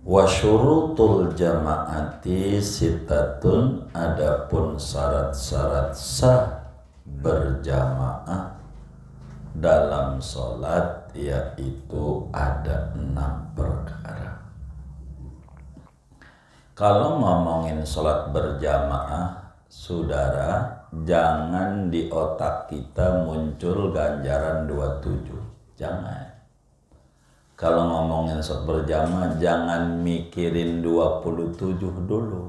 Wa syurutul jama'ati sittatun, adapun syarat-syarat sah berjamaah dalam sholat yaitu ada 6 perkara. Kalau ngomongin sholat berjamaah, saudara, jangan di otak kita muncul ganjaran 27. Jangan. Kalau ngomongin sholat berjamaah, jangan mikirin 27 dulu.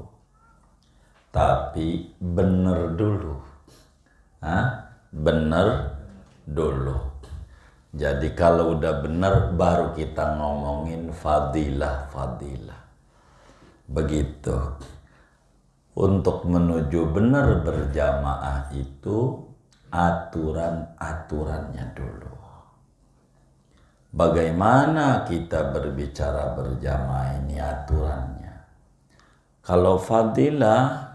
Tapi bener dulu. Bener dulu. Jadi kalau udah bener, baru kita ngomongin fadilah. Begitu. Untuk menuju benar berjamaah itu aturan-aturannya dulu. Bagaimana kita berbicara berjamaah ini aturannya? Kalau fadilah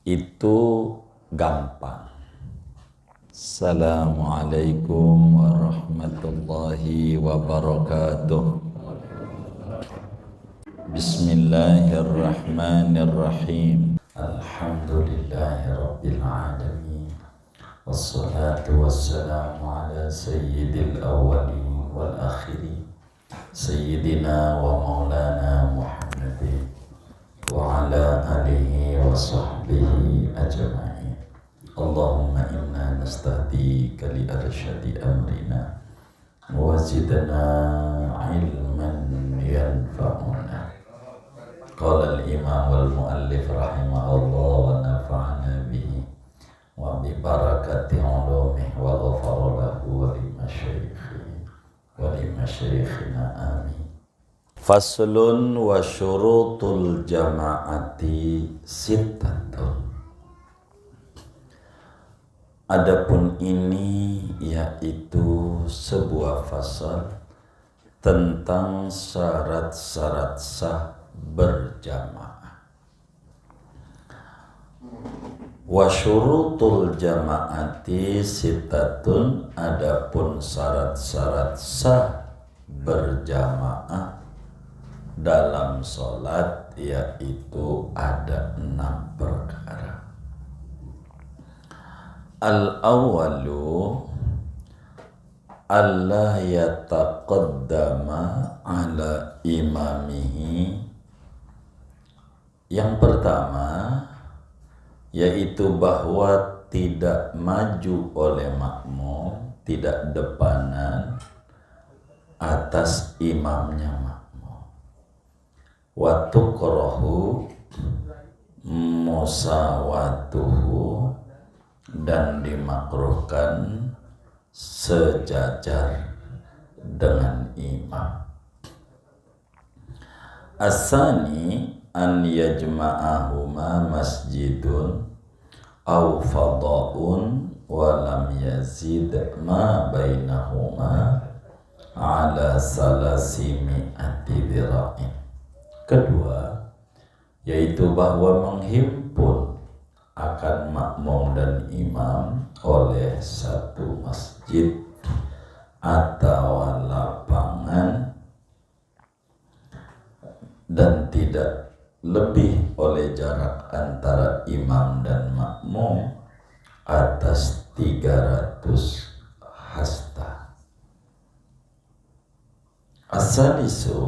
itu gampang. Assalamualaikum warahmatullahi wabarakatuh. Bismillahirrahmanirrahim. Alhamdulillahi rabbil alamin. Wassalatu wassalamu ala sayyidil awwalin wal akhirin, sayyidina wa maulana Muhammadin wa ala alihi wa sahbihi ajma'in. Allahumma inna nastahdika li arsyadi amrina wa zidna ilman yanfa'una. Qala al-imam wal-muallif rahimahullah wa nafa'ana bihi wa bi barakati ulumih wa ghafara lahu wa li masyayikhina amin. Faslun wa syurutul jama'ati sittatun. Adapun ini yaitu sebuah fasal tentang syarat-syarat sah berjamaah. Wa syurutul jama'ati sittatun, adapun syarat-syarat sah berjamaah dalam sholat yaitu ada 6 perkara. Al-awwalu Allah yataqaddama ala imamihi. Yang pertama yaitu bahwa tidak maju oleh makmum, tidak depanan atas imamnya makmum. Wa tukrahu musawatuhu, dan dimakruhkan sejajar dengan imam. Asani an yajma'ahuma masjidun aw fada'un wa lam yazid ma bainahuma ala salasimi'ati dhira'in. Kedua yaitu bahwa menghimpun akan makmum dan imam oleh satu masjid atau lapangan dan tidak lebih oleh jarak antara imam dan makmum atas 300 hasta. As-salisu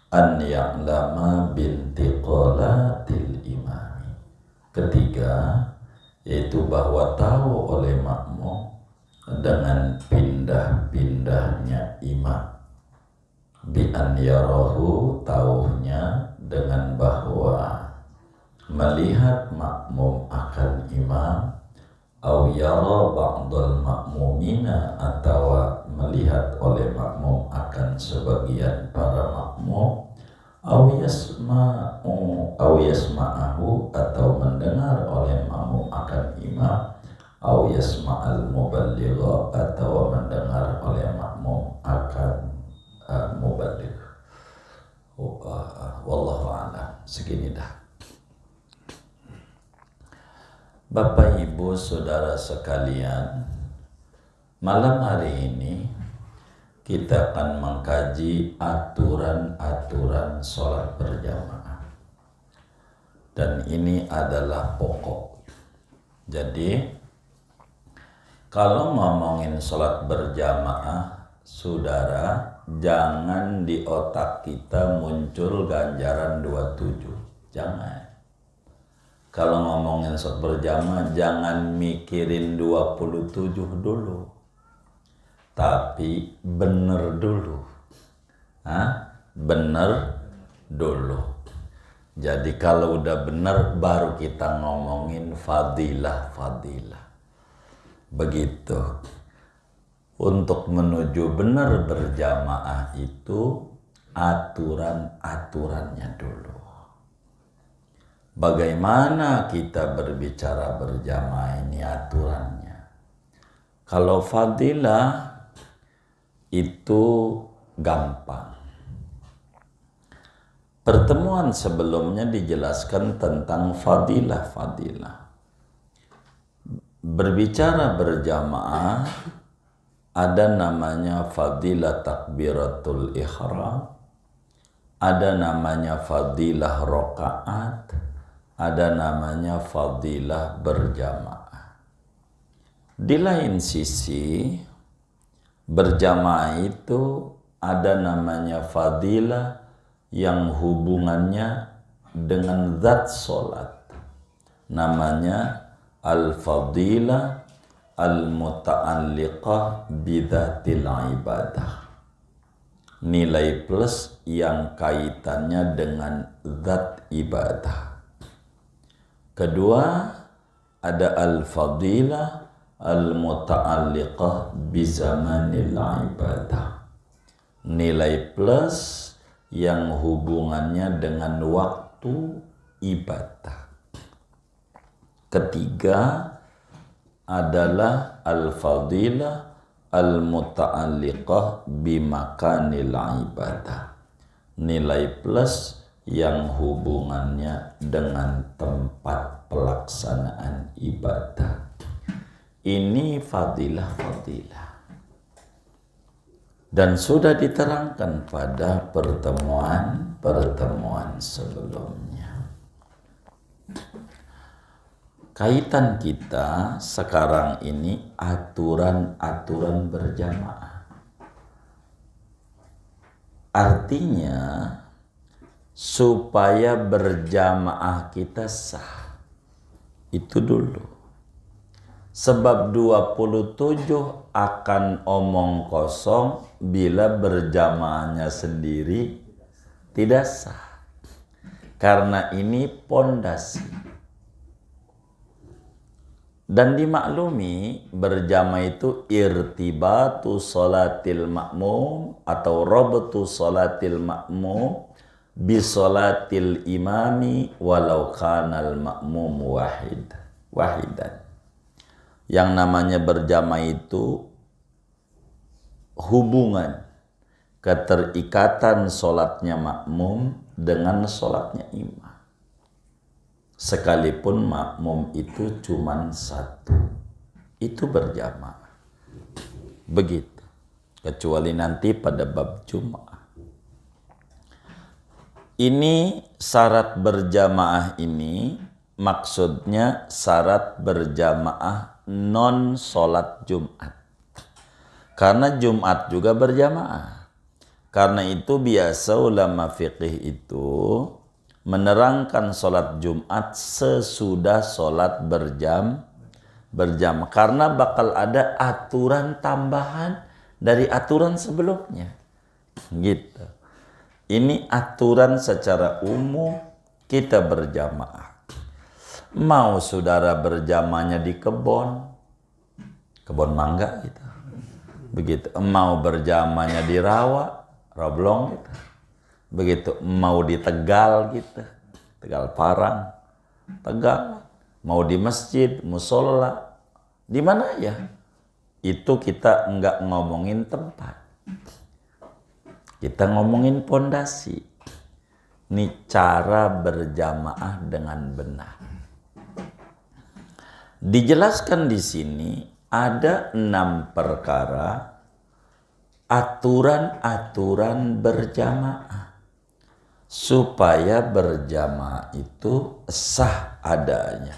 an ya'lama bintiqalatil imami. Ketiga yaitu bahwa tahu oleh makmum dengan pindah-pindahnya imam. Bi an yarahu, tauhnya dengan bahwa melihat makmum akan imam, au yara ba'dal makmumina, atau melihat oleh makmum akan sebagian para makmum, au yasma'ahu, atau mendengar oleh makmum akan imam, au yasma'al muballigha, atau mendengar oleh makmum akan muballigh. Wallahu a'lam. Segini dah. Bapak Ibu Saudara sekalian, malam hari ini kita akan mengkaji aturan-aturan sholat berjamaah. Dan ini adalah pokok. Jadi, kalau ngomongin sholat berjamaah, saudara, jangan di otak kita muncul ganjaran 27. Jangan. Kalau ngomongin sholat berjamaah, jangan mikirin 27 dulu. Tapi bener dulu. Bener dulu. Jadi kalau udah bener, baru kita ngomongin fadilah. Begitu. Untuk menuju benar berjamaah itu aturan-aturannya dulu. Bagaimana kita berbicara berjamaah ini aturannya? Kalau fadilah itu gampang. Pertemuan sebelumnya dijelaskan tentang fadilah. Berbicara berjamaah ada namanya fadilah takbiratul ihram, ada namanya fadilah rokaat, ada namanya fadilah berjamaah. Di lain sisi, berjamaah itu ada namanya fadilah yang hubungannya dengan zat solat. Namanya al-fadilah al-muta'alliqah bidzatil ibadah. Nilai plus yang kaitannya dengan zat ibadah. Kedua, ada al-fadilah al-muta'alliqah bizamanil ibadah. Nilai plus yang hubungannya dengan waktu ibadah. Ketiga adalah al-fadilah al-muta'alliqah bimakanil ibadah. Nilai plus yang hubungannya dengan tempat pelaksanaan ibadah. Ini fadilah. Dan sudah diterangkan pada pertemuan sebelumnya. Kaitan kita sekarang ini aturan-aturan berjamaah. Artinya supaya berjamaah kita sah. Itu dulu. Sebab 27 akan omong kosong bila berjamaahnya sendiri tidak sah. Karena ini pondasi. Dan dimaklumi berjamaah itu irtibatu sholatil ma'mum atau rabtu sholatil ma'mum bi sholatil imami walau kanal ma'mum wahidan. Yang namanya berjamaah itu hubungan keterikatan sholatnya makmum dengan sholatnya imam. Sekalipun makmum itu cuma satu. Itu berjamaah. Begitu. Kecuali nanti pada bab Jum'ah. Ini syarat berjamaah ini maksudnya syarat berjamaah non sholat Jumat. Karena Jumat juga berjamaah. Karena itu biasa ulama fiqih itu menerangkan sholat Jumat sesudah sholat berjamaah. Karena bakal ada aturan tambahan dari aturan sebelumnya. Gitu. Ini aturan secara umum kita berjamaah. Mau saudara berjamaahnya di kebon mangga gitu. Begitu. Mau berjamaahnya di Rablong gitu. Begitu. Mau di Tegal gitu. Tegal Parang, Tegal. Mau di masjid, musola, di mana ya? Itu kita enggak ngomongin tempat. Kita ngomongin pondasi. Ini cara berjamaah dengan benar. Dijelaskan di sini ada 6 perkara aturan-aturan berjamaah supaya berjamaah itu sah adanya.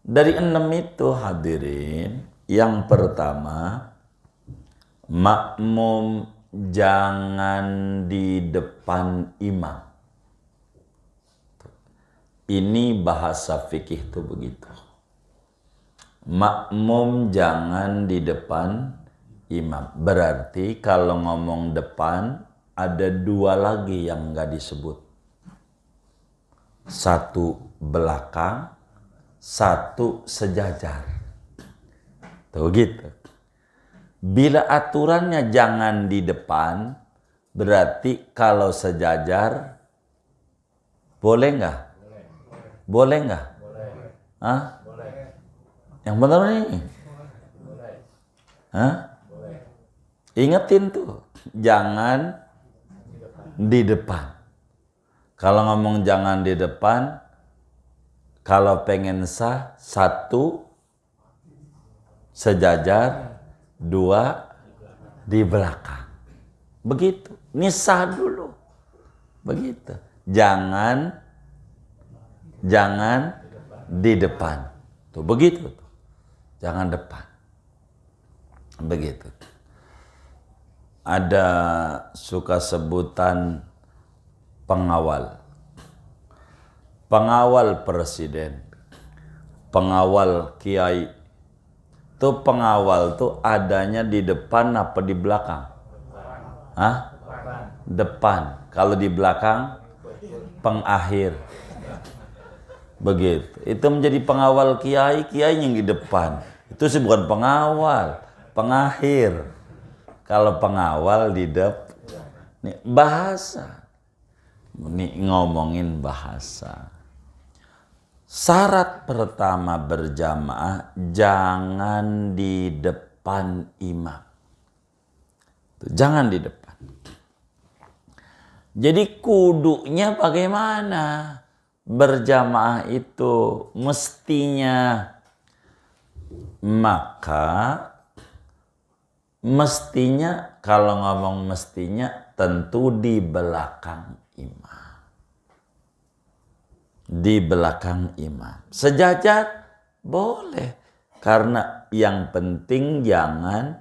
Dari 6 itu hadirin, yang pertama, makmum jangan di depan imam. Ini bahasa fikih tuh begitu. Makmum jangan di depan imam. Berarti kalau ngomong depan, ada 2 lagi yang nggak disebut. 1 belakang, 1 sejajar. Tuh gitu. Bila aturannya jangan di depan, berarti kalau sejajar, boleh nggak? Boleh nggak? Hah? Yang benar nih? Hah? Ingetin tuh, jangan di depan. Kalau ngomong jangan di depan, kalau pengen sah, 1 sejajar, 2 di belakang. Begitu. Ini sah dulu. Begitu. Jangan di depan. Tuh begitu tuh. Jangan depan. Begitu. Ada suka sebutan pengawal. Pengawal presiden. Pengawal kiai. Tuh pengawal tuh adanya di depan apa di belakang? Hah? Depan. Kalau di belakang, pengakhir. Begitu. Itu menjadi pengawal kiai, kiai yang di depan. Itu sih bukan pengawal, pengakhir. Kalau pengawal di depan. Nih, bahasa. Ini ngomongin bahasa. Syarat pertama berjamaah, jangan di depan imam. Jangan di depan. Jadi kudunya bagaimana? Berjamaah itu mestinya. Maka mestinya, kalau ngomong mestinya, tentu di belakang imam. Di belakang imam. Sejajar boleh, karena yang penting jangan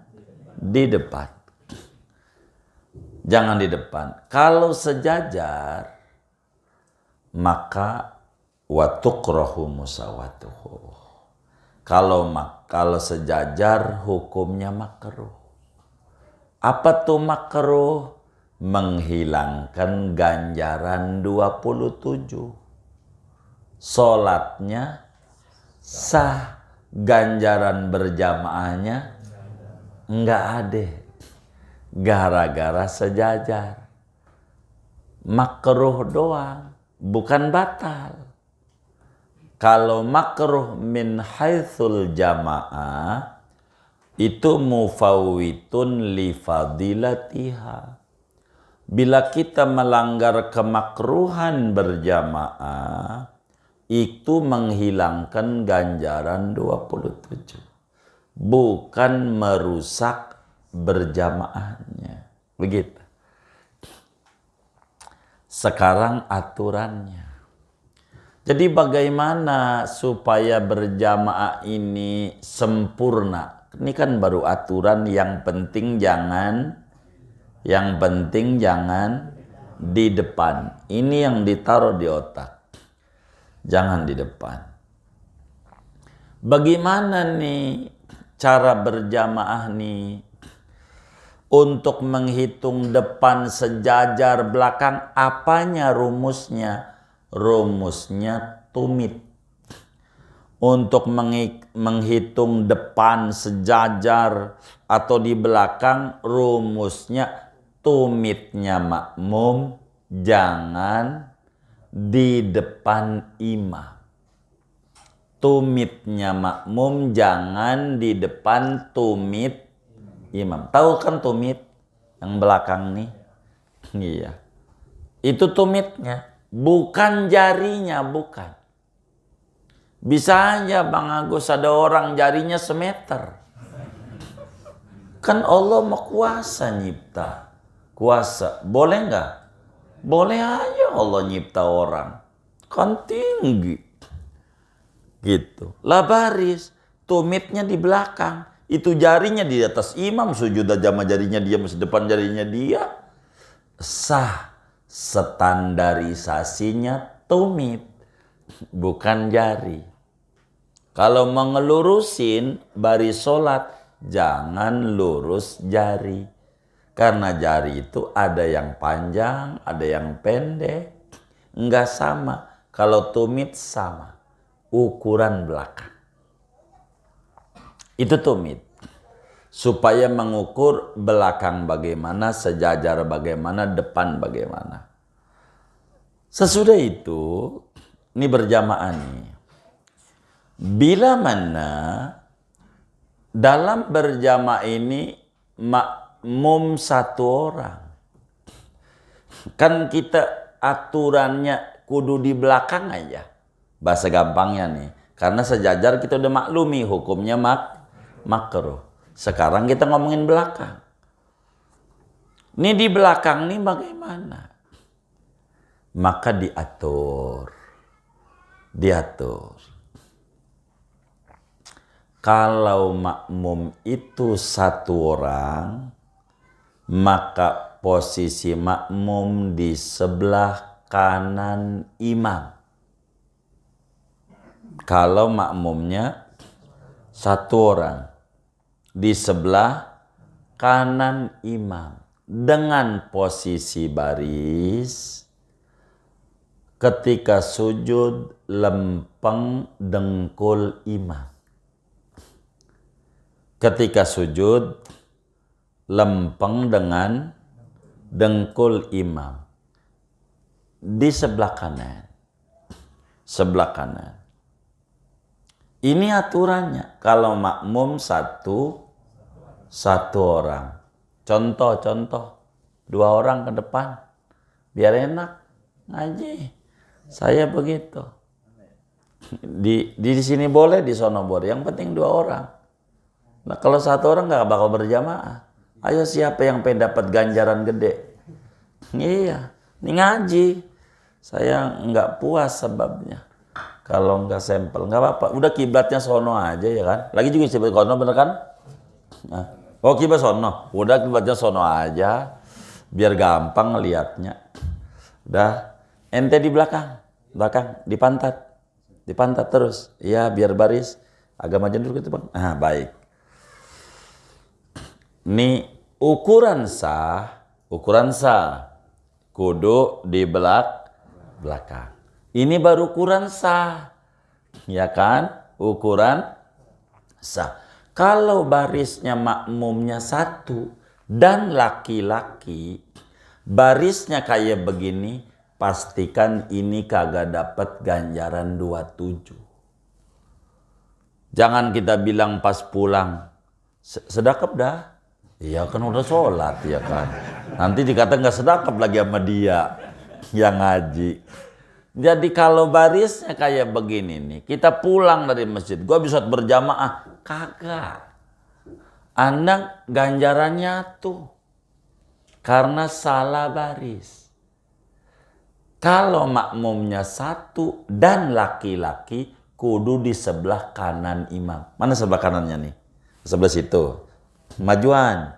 di depan. Jangan di depan. Kalau sejajar, maka watukrahu musawatuhu. Kalau sejajar hukumnya makruh. Apa tuh makruh? Menghilangkan ganjaran 27. Sholatnya sah, ganjaran berjamaahnya enggak ada. Gara-gara sejajar. Makruh doang, bukan batal. Kalau makruh min haitsul jamaah, itu mufawwitun li fadilatiha. Bila kita melanggar kemakruhan berjamaah, itu menghilangkan ganjaran 27. Bukan merusak berjamaahnya. Begitu. Sekarang aturannya. Jadi bagaimana supaya berjamaah ini sempurna? Ini kan baru aturan, yang penting jangan di depan. Ini yang ditaruh di otak. Jangan di depan. Bagaimana nih cara berjamaah nih? Untuk menghitung depan, sejajar, belakang, apanya rumusnya? Rumusnya tumit. Untuk menghitung depan, sejajar, atau di belakang, rumusnya tumitnya makmum jangan di depan imam. Tumitnya makmum jangan di depan tumit imam. Tahu kan tumit yang belakang nih? Iya. Itu tumitnya, bukan jarinya, bukan. Bisa aja Bang Agus ada orang jarinya 1 meter. Kan Allah mah kuasa nyipta. Kuasa. Boleh nggak? Boleh aja Allah nyipta orang. Kan tinggi. Gitu. Lah baris. Tumitnya di belakang. Itu jarinya di atas imam. Sujud aja sama jarinya dia. Masih depan jarinya dia. Sah. Standarisasinya tumit. Bukan jari. Kalau mengelurusin baris sholat, jangan lurus jari. Karena jari itu ada yang panjang, ada yang pendek. Enggak sama. Kalau tumit sama. Ukuran belakang. Itu tumit. Supaya mengukur belakang bagaimana, sejajar bagaimana, depan bagaimana. Sesudah itu, ini berjamaah nih. Bila mana dalam berjamaah ini makmum satu orang. Kan kita aturannya kudu di belakang aja. Bahasa gampangnya nih. Karena sejajar kita udah maklumi hukumnya makruh. Sekarang kita ngomongin belakang. Ini di belakang nih bagaimana? Maka diatur. Kalau makmum itu satu orang, maka posisi makmum di sebelah kanan imam. Kalau makmumnya satu orang, di sebelah kanan imam. Dengan posisi baris, ketika sujud lempeng dengkul imam. Ketika sujud, lempeng dengan dengkul imam. Di sebelah kanan. Sebelah kanan. Ini aturannya. Kalau makmum satu orang. Contoh. 2 orang ke depan. Biar enak ngaji. Saya begitu. Di sini boleh, di sono boleh. Yang penting 2 orang. Nah kalau 1 orang nggak bakal berjamaah. Ayo siapa yang pengen dapat ganjaran gede? Iya, ini ngaji. Saya nggak puas sebabnya. Kalau nggak sampel, nggak apa-apa. Udah kiblatnya sono aja ya kan. Lagi juga kiblat sono bener kan? Nah, kiblat sono. Udah kiblatnya sono aja. Biar gampang ngelihatnya. Udah, ente di belakang, di pantat terus. Iya, biar baris. Agak maju dulu gitu bang. Nah, baik. Ini ukuran sah kudu di belakang. Ini baru ukuran sah. Ya kan? Ukuran sah. Kalau barisnya makmumnya 1 dan laki-laki, barisnya kayak begini, pastikan ini kagak dapat ganjaran 27. Jangan kita bilang pas pulang, sedekap dah. Iya kan udah sholat ya kan. Nanti dikata nggak sedekap lagi sama dia yang ngaji. Jadi kalau barisnya kayak begini nih, kita pulang dari masjid, gua bisa berjamaah, kagak. Anda ganjarannya tuh karena salah baris. Kalau makmumnya 1 dan laki-laki, kudu di sebelah kanan imam. Mana sebelah kanannya nih? Sebelah situ. Majuan.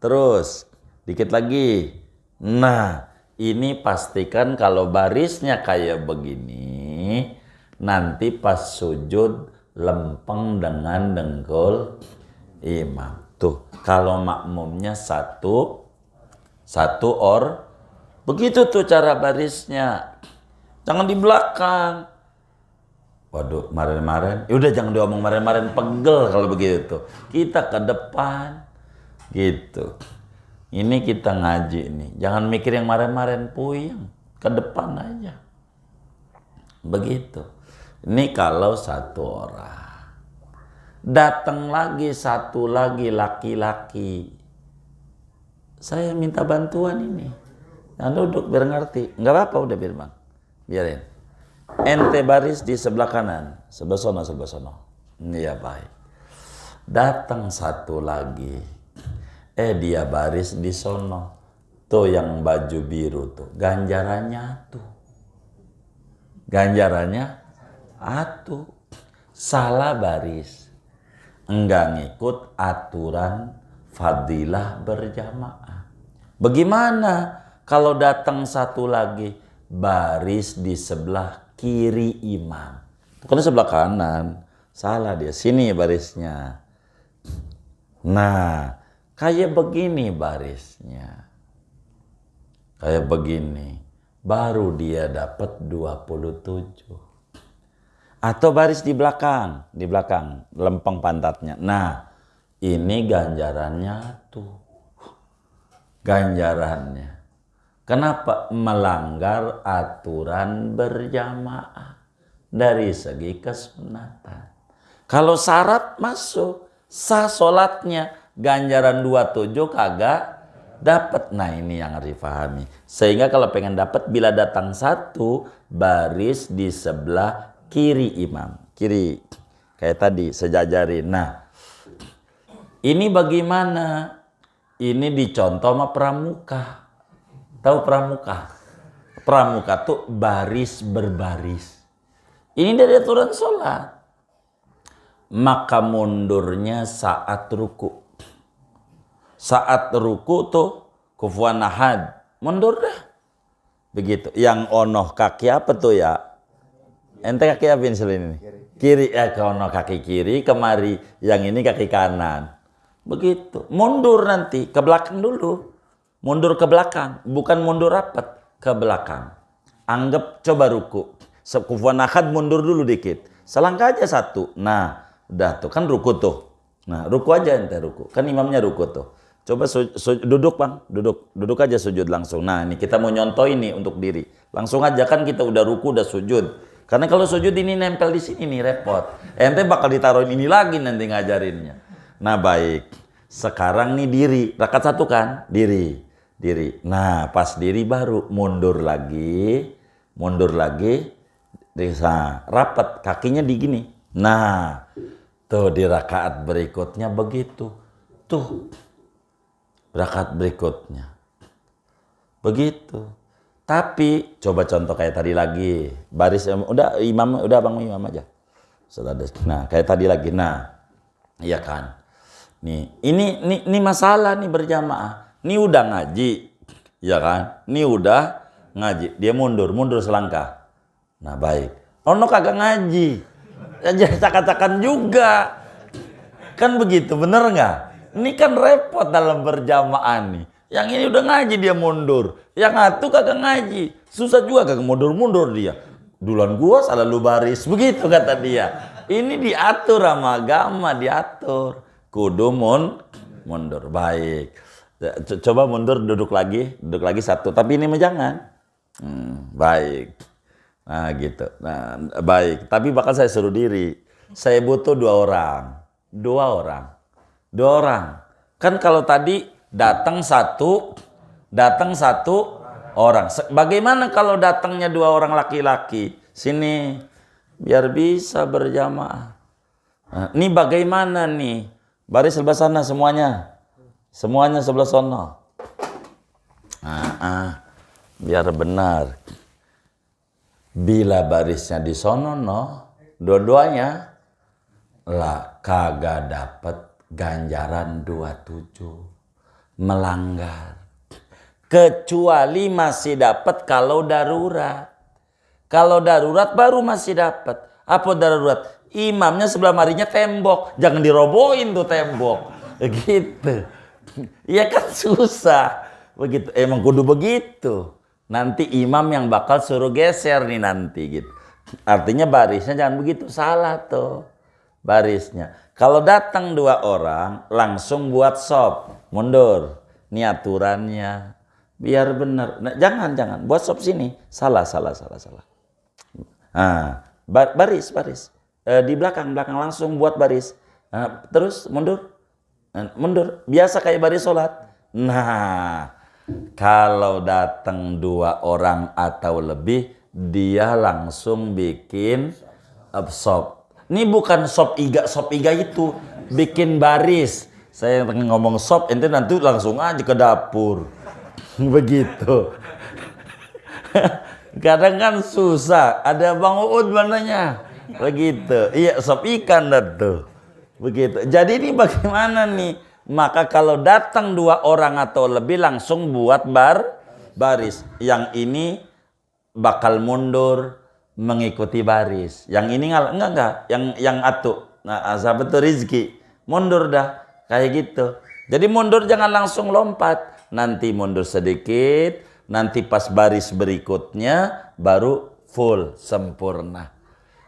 Terus dikit lagi. Nah, ini pastikan kalau barisnya kayak begini, nanti pas sujud lempeng dengan dengkul imam. Tuh, kalau makmumnya 1 begitu tuh cara barisnya. Jangan di belakang. Waduh, kemarin-kemarin. Udah jangan diomong kemarin-kemarin, pegel kalau begitu. Kita ke depan. Gitu. Ini kita ngaji nih. Jangan mikir yang kemarin-kemarin, puyeng. Ke depan aja. Begitu. Ini kalau 1 orang. Datang lagi 1 lagi laki-laki. Saya minta bantuan ini. Jangan duduk biar ngerti. Enggak apa-apa udah biar bang. Biarin. Ente baris di sebelah kanan, sebelah sono. Iya baik. Datang 1 lagi. Dia baris di sono. Tuh yang baju biru tuh, ganjarannya tuh. Ganjarannya atuh. Salah baris. Enggak ngikut aturan fadilah berjamaah. Bagaimana kalau datang satu lagi baris di sebelah kiri imam? Itu kan sebelah kanan. Salah dia, sini barisnya. Nah, kayak begini barisnya. Kayak begini. Baru dia dapat 27. Atau baris di belakang, lempeng pantatnya. Nah, ini ganjarannya tuh. Ganjarannya. Kenapa? Melanggar aturan berjamaah dari segi kesunatan. Kalau syarat masuk, sah sholatnya, ganjaran 27 kagak dapat. Nah, ini yang harus dipahami. Sehingga kalau pengen dapat, bila datang satu, baris di sebelah kiri imam. Kiri. Kayak tadi, sejajarin. Nah, ini bagaimana? Ini dicontoh sama pramuka. Tahu pramuka? Pramuka tuh baris berbaris. Ini dari aturan sholat. Maka mundurnya saat ruku. Saat ruku tuh kufuan ahad, mundur dah. Begitu. Yang onoh kaki apa tuh ya? Ente kaki apa ini? Kiri. Ono kaki kiri, kemari. Yang ini kaki kanan. Begitu. Mundur nanti ke belakang dulu. Mundur ke belakang, bukan mundur rapat, ke belakang. Anggap coba ruku. Kufuan ahad mundur dulu dikit. Selangkah aja satu. Nah, udah tuh kan ruku tuh. Nah, ruku aja ente ruku. Kan imamnya ruku tuh. Coba duduk bang, duduk aja sujud langsung. Nah ini kita mau nyontoh ini untuk diri. Langsung aja kan kita udah ruku, udah sujud. Karena kalau sujud ini nempel di sini nih repot. Ente bakal ditaruhin ini lagi nanti ngajarinnya. Nah baik, sekarang nih diri, rakaat satu kan, diri. Nah pas diri baru mundur lagi, bisa rapat kakinya di gini. Nah tuh di rakaat berikutnya begitu, tuh. Rakaat berikutnya begitu. Tapi coba contoh kayak tadi lagi, baris udah imam, udah bang imam aja. Nah kayak tadi lagi. Nah iya kan, nih ini masalah nih berjamaah. Ini udah ngaji, ya kan? Ini udah ngaji, dia mundur selangkah. Nah baik, ono kagak ngaji, aja cak-cakan juga, kan begitu, bener nggak? Ini kan repot dalam berjamaah nih. Yang ini udah ngaji dia mundur. Yang satu kagak ngaji. Susah juga kagak mundur dia. Duluan gua salah lu baris. Begitu kata dia. Ini diatur sama agama, diatur. Kudu mundur. Baik. Coba mundur, duduk lagi satu. Tapi ini mah jangan. Baik. Nah gitu. Nah baik. Tapi bakal saya suruh diri. Saya butuh dua orang. Kan kalau tadi datang satu orang. Bagaimana kalau datangnya dua orang laki-laki? Sini biar bisa berjamaah. Nah, ini bagaimana nih? Baris sebelah sana semuanya sebelah sana. Biar benar. Bila barisnya di sono dua-duanya lah kagak dapat ganjaran 27, melanggar. Kecuali masih dapat kalau darurat. Kalau darurat baru masih dapat. Apa darurat? Imamnya sebelah marinya tembok, jangan dirobohin tuh tembok. Gitu. Ya kan susah. Begitu. Emang kudu begitu. Nanti imam yang bakal suruh geser nih nanti gitu. Artinya barisnya jangan begitu, salah tuh barisnya. Kalau datang dua orang, langsung buat sop, mundur. Ini aturannya, biar benar. Nah, jangan buat sop sini, salah. Nah, baris. Di belakang langsung buat baris. Nah, terus mundur. Biasa kayak baris sholat. Nah, kalau datang dua orang atau lebih, dia langsung bikin sop. Ini bukan sop iga itu, bikin baris. Saya ngomong sop, ente nanti langsung aja ke dapur. Begitu. Kadang kan susah, ada Bang Uud mananya. Begitu. Iya, sop ikan dah tuh. Begitu. Jadi ini bagaimana nih? Maka kalau datang 2 orang atau lebih langsung buat baris. Yang ini bakal mundur mengikuti baris. Yang ini enggak. Yang atuh. Nah, sahabat Rizki mundur dah kayak gitu. Jadi mundur jangan langsung lompat. Nanti mundur sedikit, nanti pas baris berikutnya baru full sempurna.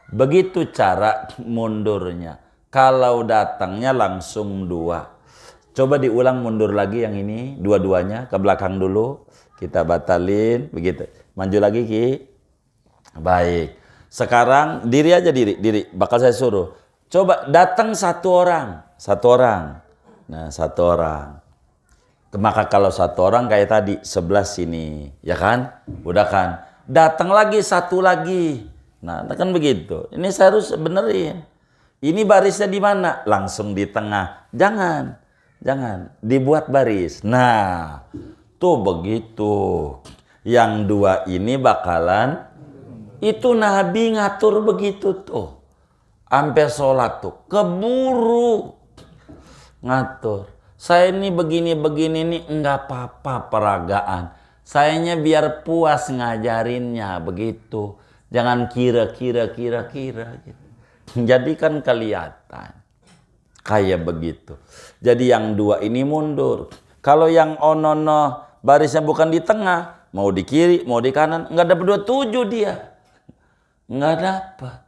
Begitu cara mundurnya. Kalau datangnya langsung 2. Coba diulang mundur lagi yang ini, dua-duanya ke belakang dulu. Kita batalin, begitu. Maju lagi Ki. Baik. Sekarang diri aja diri. Bakal saya suruh. Coba datang 1 orang. Nah, 1 orang. Maka kalau 1 orang kayak tadi 11 sini, ya kan? Udah kan? Datang lagi 1 lagi. Nah, kan begitu. Ini saya harus benerin. Ini barisnya di mana? Langsung di tengah. Jangan dibuat baris. Nah, tuh begitu. Yang 2 ini bakalan itu Nabi ngatur begitu tuh. Sampai sholat tuh keburu ngatur. Saya ini begini nih enggak apa-apa peragaan. Sayanya biar puas ngajarinnya begitu. Jangan kira gitu. Jadi kan kelihatan kayak begitu. Jadi yang 2 ini mundur. Kalau yang onono barisnya bukan di tengah, mau di kiri, mau di kanan, enggak dapat 27 dia. Enggak dapat.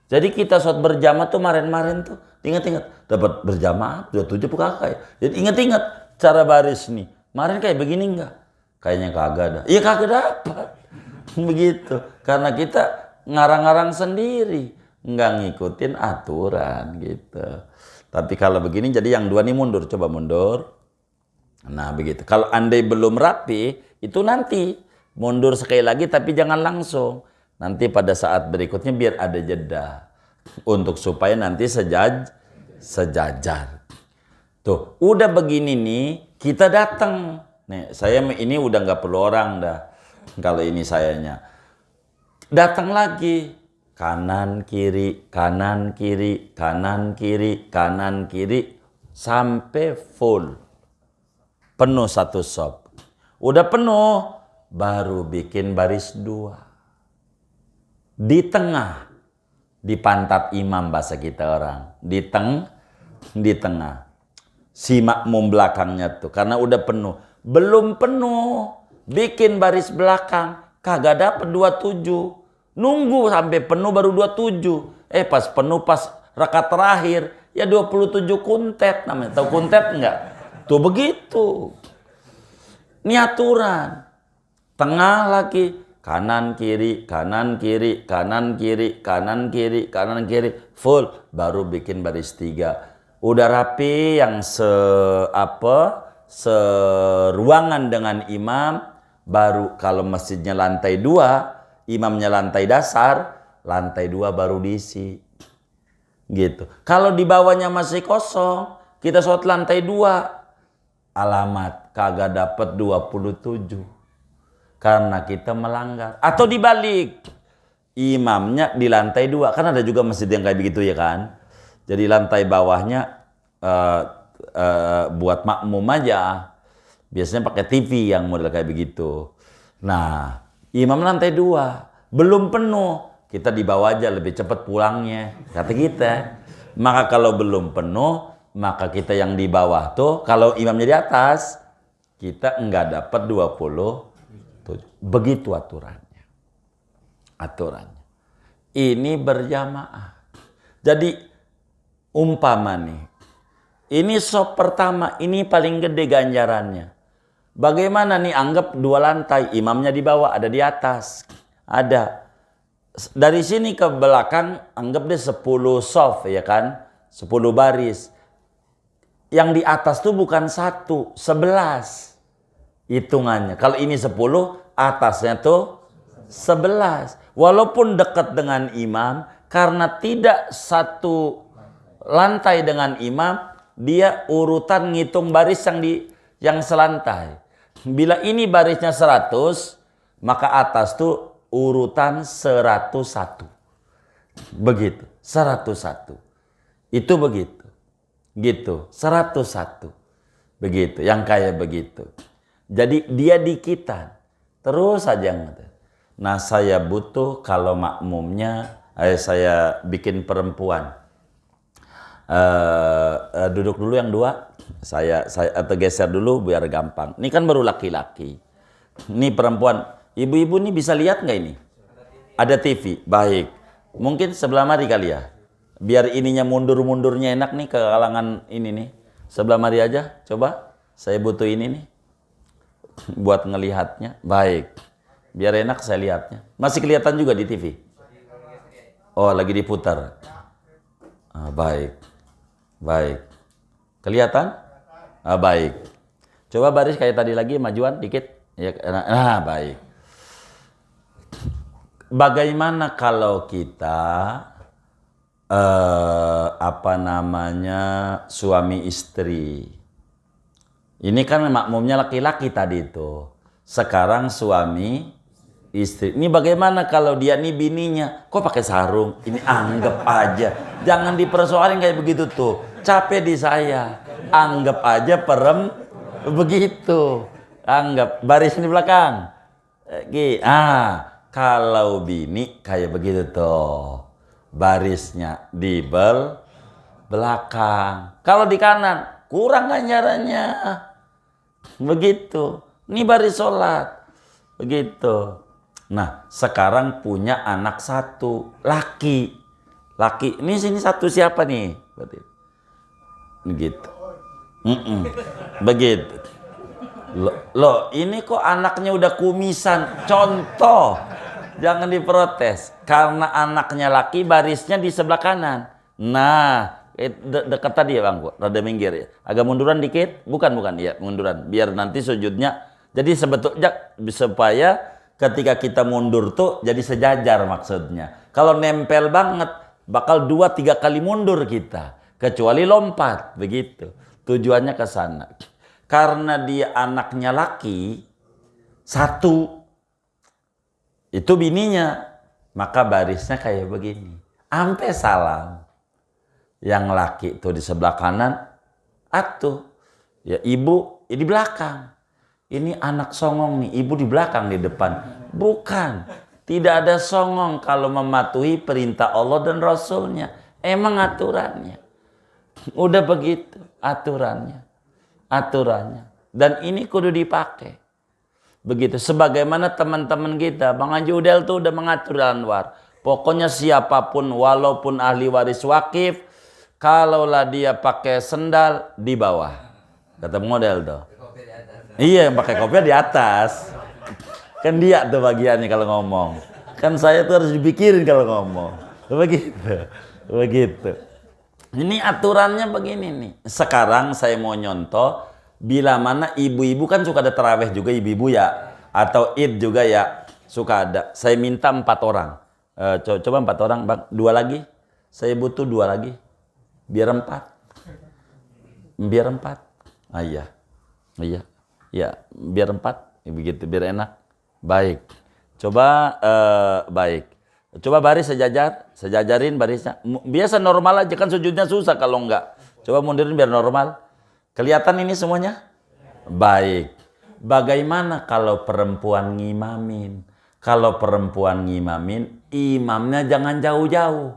Jadi kita sholat berjamaah tuh kemarin tuh ingat dapat berjamaah 27 kakak ya. Jadi ingat cara baris nih. Kemarin kayak begini enggak? Kayaknya kagak ada. Iya kagak dapat. Begitu. Karena kita ngarang-ngarang sendiri, enggak ngikutin aturan gitu. Tapi kalau begini jadi yang 2 nih mundur, coba mundur. Nah, begitu. Kalau andai belum rapi, itu nanti mundur sekali lagi tapi jangan langsung. Nanti pada saat berikutnya biar ada jeda untuk supaya nanti sejajar. Tuh, udah begini nih, kita datang. Nih, saya ini udah nggak perlu orang dah. Kalau ini sayanya. Datang lagi. Kanan kiri sampai full. Penuh 1 sop. Udah penuh, baru bikin baris 2. Di tengah, di pantat imam bahasa kita orang, di tengah. Si makmum belakangnya tuh, karena udah penuh. Belum penuh, bikin baris belakang, kagak dapet 27. Nunggu sampai penuh baru 27. Pas penuh, pas rakaat terakhir, ya 27 kuntet namanya. Tahu kuntet enggak? Tuh begitu. Ini aturan. Tengah lagi. Kanan kiri, full, baru bikin baris 3. Udah rapi yang seruangan dengan imam, baru kalau masjidnya lantai 2, imamnya lantai dasar, lantai 2 baru diisi. Gitu. Kalau di bawahnya masih kosong, kita sholat lantai 2, alamat kagak dapat 27. Karena kita melanggar. Atau dibalik, imamnya di lantai 2. Kan ada juga masjid yang kayak begitu ya kan. Jadi lantai bawahnya buat makmum aja. Biasanya pakai TV yang model kayak begitu. Nah, imam lantai 2. Belum penuh. Kita di bawah aja lebih cepat pulangnya. Kata kita. Maka kalau belum penuh, maka kita yang di bawah tuh, kalau imamnya di atas, kita enggak dapat 20. Begitu aturannya. Ini berjamaah. Jadi umpama nih, ini sop pertama, ini paling gede ganjarannya. Bagaimana nih, anggap 2 lantai, imamnya di bawah, ada di atas. Ada. Dari sini ke belakang, anggap deh 10 sof ya kan, 10 baris. Yang di atas tuh bukan 1, 11. Hitungannya. Kalau ini 10, atasnya tuh 11. Walaupun dekat dengan imam, karena tidak satu lantai dengan imam, dia urutan ngitung baris yang selantai. Bila ini barisnya 100, maka atas tuh urutan 101. Begitu, 101. Itu begitu. Gitu, 101. Begitu, yang kayak begitu. Jadi dia dikitan. Terus saja. Nah, saya butuh kalau makmumnya, saya bikin perempuan. Duduk dulu yang dua. Saya atau geser dulu biar gampang. Ini kan baru laki-laki. Ini perempuan. Ibu-ibu nih bisa lihat nggak ini? Ada TV. Baik. Mungkin sebelah mari kali ya. Biar ininya mundur-mundurnya enak nih ke kalangan ini nih. Sebelah mari aja. Coba. Saya butuh ini nih. Buat ngelihatnya. Baik. Biar enak saya lihatnya. Masih kelihatan juga di TV? Oh, lagi diputar. Baik. Baik. Kelihatan? Baik. Coba baris kayak tadi lagi, majuan dikit. Ya, baik. Bagaimana kalau kita suami istri? Ini kan makmumnya laki-laki tadi itu. Sekarang suami istri. Ini bagaimana kalau dia nih bininya? Kok pakai sarung? Ini anggap aja. Jangan dipersoalin kayak begitu tuh. Capek di saya. Anggap aja begitu. Anggap baris di belakang. Kalau bini kayak begitu tuh. Barisnya di belakang. Kalau di kanan kurang ganjarannya. Begitu. Ini baris sholat. Begitu. Nah, sekarang punya anak satu, laki. Ini sini satu siapa nih? Begitu. Begitu. Loh, ini kok anaknya udah kumisan. Contoh. Jangan diprotes. Karena anaknya laki, barisnya di sebelah kanan. Nah, dekat tadi ya Bang, rada minggir ya. Agak munduran dikit. Bukan ya, munduran. Biar nanti sujudnya. Jadi sebetulnya supaya ketika kita mundur tuh jadi sejajar maksudnya. Kalau nempel banget bakal 2-3 kali mundur kita. Kecuali lompat, begitu. Tujuannya ke sana. Karena dia anaknya laki, satu. Itu bininya. Maka barisnya kayak begini. Sampai salam. Yang laki itu di sebelah kanan. Ya ibu di belakang. Ini anak songong nih, ibu di belakang di depan. Bukan, tidak ada songong kalau mematuhi perintah Allah dan Rasulnya. Emang aturannya. Udah begitu aturannya. Dan ini kudu dipakai. Begitu, sebagaimana teman-teman kita, Bang Haji Udel tuh udah mengatur Anwar. Pokoknya siapapun, walaupun ahli waris wakif, kalaulah dia pakai sendal di bawah. Kata model tuh. Iya, yang pakai kopiah di atas. Kan dia tuh bagiannya kalau ngomong. Kan saya tuh harus dipikirin kalau ngomong. Begitu. Ini aturannya begini nih. Sekarang saya mau nyontoh. Bila mana ibu-ibu kan suka ada taraweh juga ibu-ibu ya. Atau id juga ya. Suka ada. Saya minta 4 orang. Coba 4 orang, Bang. 2 lagi. Saya butuh 2 lagi. Biar 4. Iya. Ya, biar 4, begitu, biar enak. Baik. Coba, baik. Coba baris sejajarin barisnya. Biasa normal aja, kan sujudnya susah kalau enggak. Coba mundurin biar normal. Kelihatan ini semuanya? Baik. Bagaimana kalau perempuan ngimamin? Kalau perempuan ngimamin, imamnya jangan jauh-jauh.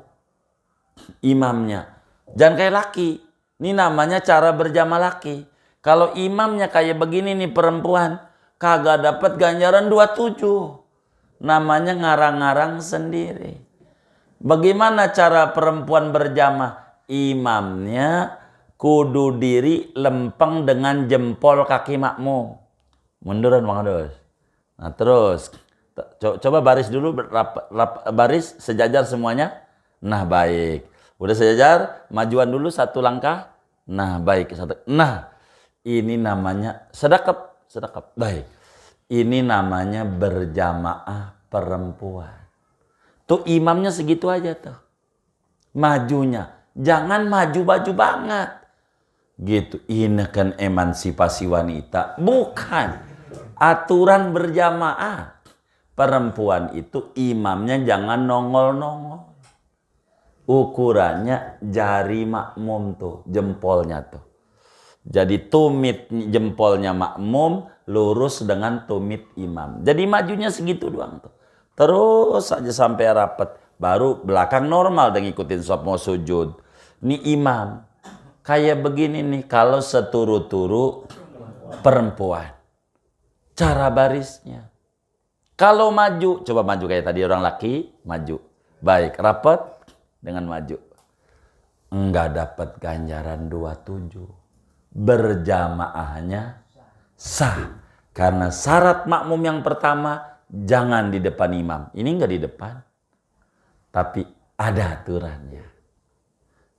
Imamnya. Jangan kayak laki. Ini namanya cara berjamaah laki. Kalau imamnya kayak begini nih perempuan, kagak dapat ganjaran 27. Namanya ngarang-ngarang sendiri. Bagaimana cara perempuan berjamaah? Imamnya kudu diri lempeng dengan jempol kaki makmum. Munduran Bang Dos. Nah terus, coba baris dulu, baris sejajar semuanya. Nah baik. Udah sejajar, majuan dulu 1 langkah. Nah baik. Nah. Ini namanya sedekap. Baik. Ini namanya berjamaah perempuan. Tuh imamnya segitu aja tuh. Majunya. Jangan maju-maju banget. Gitu. Ini kan emansipasi wanita. Bukan. Aturan berjamaah. Perempuan itu imamnya jangan nongol-nongol. Ukurannya jari makmum tuh, jempolnya tuh. Jadi tumit jempolnya makmum lurus dengan tumit imam. Jadi majunya segitu doang tuh. Terus aja sampai rapat. Baru belakang normal dan ngikutin sholat mau sujud. Ini imam. Kayak begini nih kalau seturu-turu perempuan. Cara barisnya. Kalau maju, coba maju kayak tadi orang laki, maju. Baik, rapat dengan maju. Enggak dapat ganjaran 27. Berjamaahnya sah. Karena syarat makmum yang pertama, jangan di depan imam. Ini enggak di depan. Tapi ada aturannya.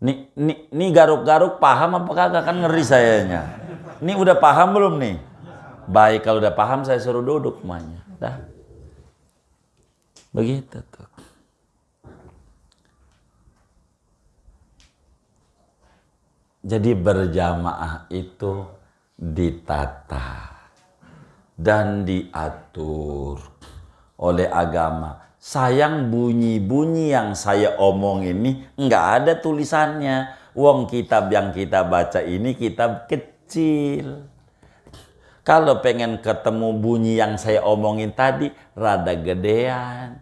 Ini garuk-garuk paham apa kagak? Kan ngeri sayanya. Ini udah paham belum nih? Baik, kalau udah paham saya suruh duduk semuanya. Dah. Begitu tuh. Jadi berjamaah itu ditata dan diatur oleh agama. Sayang bunyi-bunyi yang saya omong ini nggak ada tulisannya. Wong kitab yang kita baca ini kitab kecil. Kalau pengen ketemu bunyi yang saya omongin tadi, rada gedean.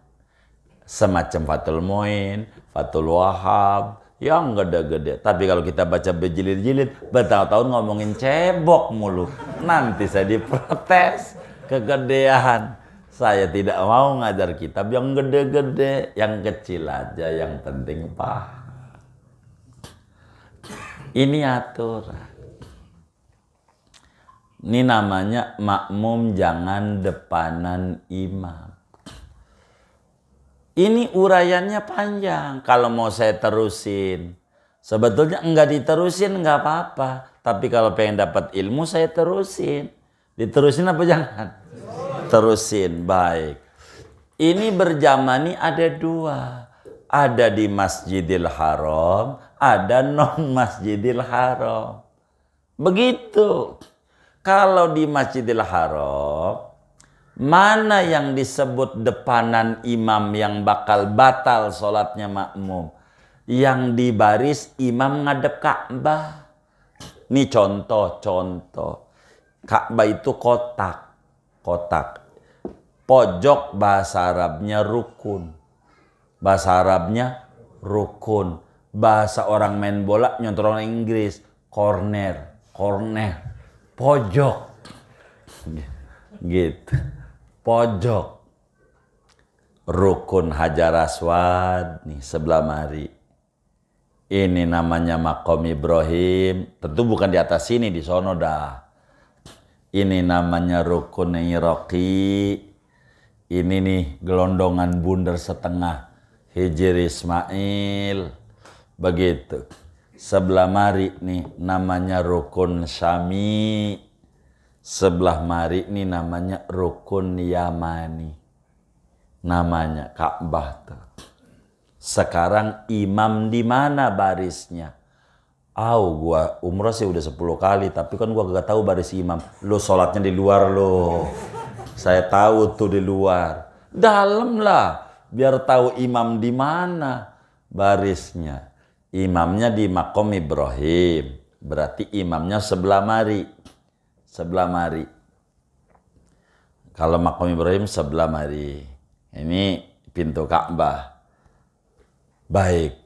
Semacam Fathul Muin, Fathul Wahab, yang gede-gede. Tapi kalau kita baca berjilid-jilid, bertahun-tahun ngomongin cebok mulu. Nanti saya diprotes, kegedean. Saya tidak mau ngajar kitab yang gede-gede, yang kecil aja, yang penting paham. Ini aturan. Ini namanya makmum jangan depanan imam. Ini uraiannya panjang. Kalau mau saya terusin. Sebetulnya enggak diterusin enggak apa-apa. Tapi kalau pengen dapat ilmu saya terusin. Diterusin apa jangan? Terusin. Baik. Ini berjamaah ini ada dua. Ada di Masjidil Haram. Ada non Masjidil Haram. Begitu. Kalau di Masjidil Haram, mana yang disebut depanan imam yang bakal batal sholatnya makmum? Yang di baris imam ngadep Ka'bah. Ini contoh-contoh. Ka'bah itu kotak. Kotak. Pojok bahasa Arabnya rukun. Bahasa Arabnya rukun. Bahasa orang main bola nyontoh orang Inggris. Corner. Corner. Pojok. Gitu. Pojok. Rukun Hajar Aswad nih sebelah mari. Ini namanya Maqam Ibrahim. Tentu bukan di atas sini, di sono dah. Ini namanya Rukun Iraqi. Ini nih gelondongan bundar setengah Hijr Ismail. Begitu. Sebelah mari nih namanya Rukun Syami. Sebelah mari nih namanya Rukun Yamani. Namanya Ka'bah tuh. Sekarang imam di mana barisnya? Gua umroh sih udah 10 kali, tapi kan gua gak tahu baris imam. Lu sholatnya di luar lo. Saya tahu tuh di luar. Dalam lah, biar tahu imam di mana barisnya. Imamnya di Maqam Ibrahim. Berarti imamnya sebelah mari. Sebelah mari. Kalau Maqam Ibrahim sebelah mari. Ini pintu Ka'bah. Baik.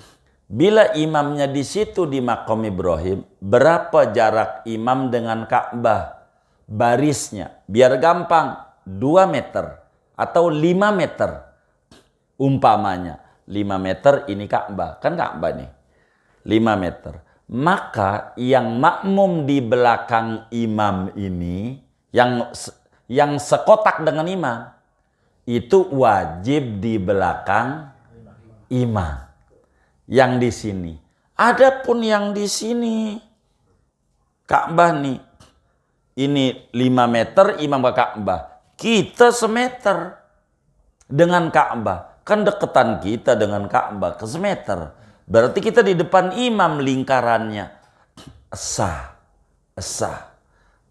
Bila imamnya di situ di Maqam Ibrahim, berapa jarak imam dengan Ka'bah? Barisnya. Biar gampang. 2 meter. Atau 5 meter. Umpamanya. 5 meter ini Ka'bah. Kan Ka'bah nih. 5 meter. Maka yang makmum di belakang imam ini, yang sekotak dengan imam, itu wajib di belakang imam. Yang di sini. Adapun yang di sini, Ka'bah nih. Ini 5 meter imam ke Ka'bah. Kita semeter dengan Ka'bah. Kan deketan kita dengan Ka'bah ke semeter. Berarti kita di depan imam lingkarannya. Sah. sah.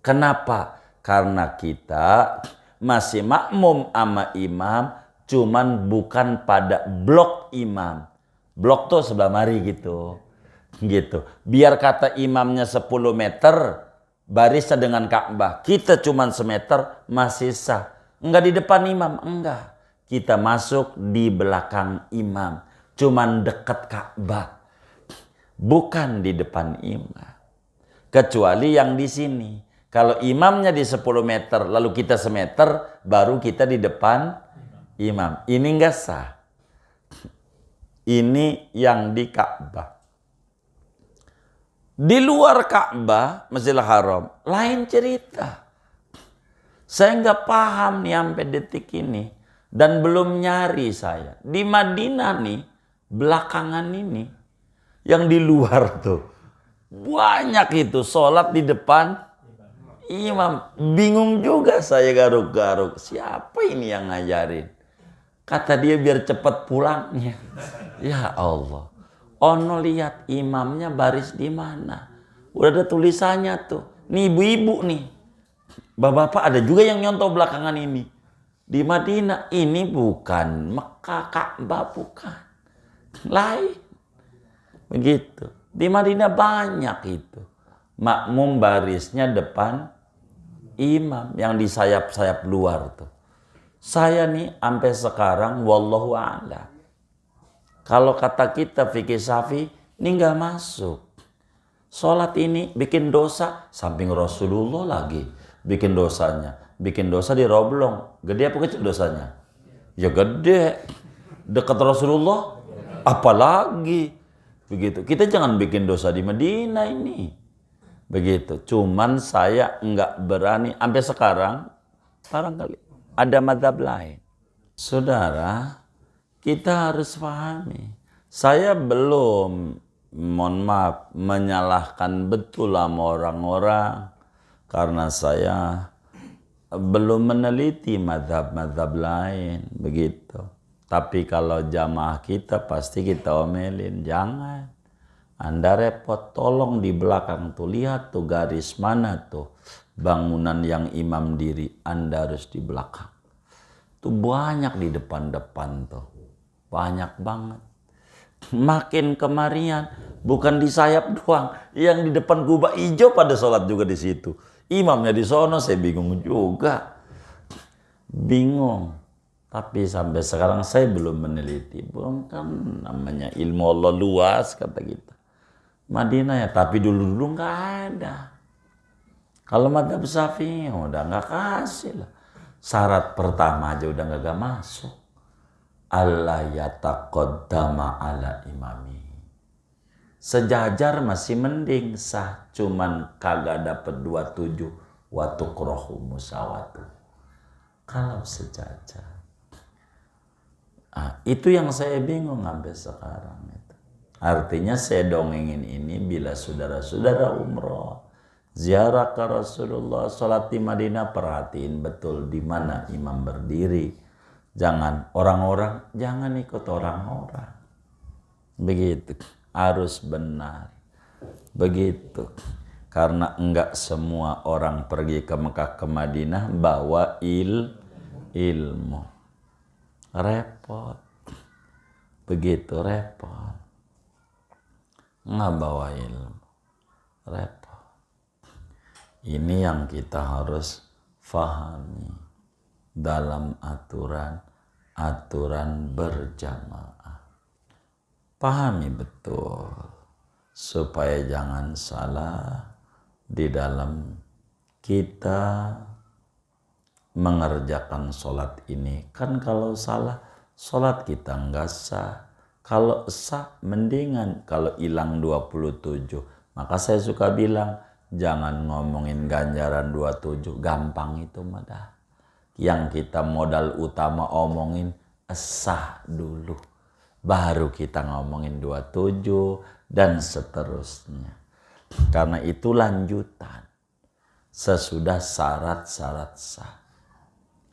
Kenapa? Karena kita masih makmum sama imam, cuman bukan pada blok imam. Blok tuh sebelah mari gitu. Gitu. Biar kata imamnya 10 meter, barisnya dengan Ka'bah. Kita cuman semeter, masih sah. Enggak di depan imam, enggak. Kita masuk di belakang imam. Cuman dekat Ka'bah. Bukan di depan imam. Kecuali yang di sini. Kalau imamnya di 10 meter, lalu kita semeter, baru kita di depan imam. Ini enggak sah. Ini yang di Ka'bah. Di luar Ka'bah, Masjidil Haram, lain cerita. Saya nggak paham nih sampai detik ini. Dan belum nyari saya. Di Madinah nih, belakangan ini, yang di luar tuh, banyak itu sholat di depan imam. Bingung juga saya garuk-garuk. Siapa ini yang ngajarin? Kata dia biar cepat pulangnya. Ya Allah. Ono lihat imamnya baris di mana. Udah ada tulisannya tuh. Nih ibu-ibu nih. Bapak-bapak ada juga yang nyontoh belakangan ini. Di Madinah ini bukan Mekah, Ka'bah bukan. Lain. Begitu. Di Madinah banyak itu. Makmum barisnya depan imam yang di sayap-sayap luar tuh. Saya nih sampai sekarang wallahu a'lam. Kalau kata kita fikih syafi'i, ini nggak masuk. Sholat ini bikin dosa, samping Rasulullah lagi bikin dosanya. Bikin dosa di Roblong. Gede apa kecil dosanya? Ya gede. Dekat Rasulullah, apalagi. Begitu. Kita jangan bikin dosa di Madinah ini. Begitu. Cuman saya nggak berani, sampai sekarang, barangkali ada mazhab lain. Saudara, kita harus pahami. Saya belum, mohon maaf, menyalahkan betul sama orang-orang. Karena saya belum meneliti mazhab-mazhab lain. Begitu. Tapi kalau jamaah kita pasti kita omelin. Jangan. Anda repot, tolong di belakang tuh. Lihat tuh garis mana tuh. Bangunan yang imam diri. Anda harus di belakang. Tuh banyak di depan-depan tuh. Banyak banget. Makin kemarian, bukan di sayap doang. Yang di depan kubah hijau pada sholat juga di situ. Imamnya di sono, saya bingung juga. Bingung. Tapi sampai sekarang saya belum meneliti. Belum kan namanya ilmu Allah luas kata kita. Madinah ya, tapi dulu-dulu nggak ada. Kalau mazhab Syafi'i udah nggak kasih lah. Syarat pertama aja udah nggak masuk. Allah yataqaddama ala imami. Sejajar masih mending sah, cuman kagak dapet 27 wa tukrahu musawatu. Kalau sejajar. Itu yang saya bingung sampai sekarang itu. Artinya saya dongengin ini bila saudara-saudara umroh, ziarah ke Rasulullah, sholat di Madinah, perhatiin betul di mana imam berdiri. Jangan orang-orang, jangan ikut orang-orang. Begitu, harus benar. Begitu. Karena enggak semua orang pergi ke Mekah ke Madinah bawa ilmu. Repot. Begitu repot. Enggak bawa ilmu. Repot. Ini yang kita harus fahami dalam aturan berjamaah. Pahami betul supaya jangan salah di dalam kita mengerjakan sholat ini. Kan kalau salah, sholat kita enggak sah. Kalau sah, mendingan. Kalau hilang 27, maka saya suka bilang, jangan ngomongin ganjaran 27, gampang itu mah. Yang kita modal utama omongin sah dulu. Baru kita ngomongin 27 dan seterusnya. Karena itu lanjutan. Sesudah syarat-syarat sah.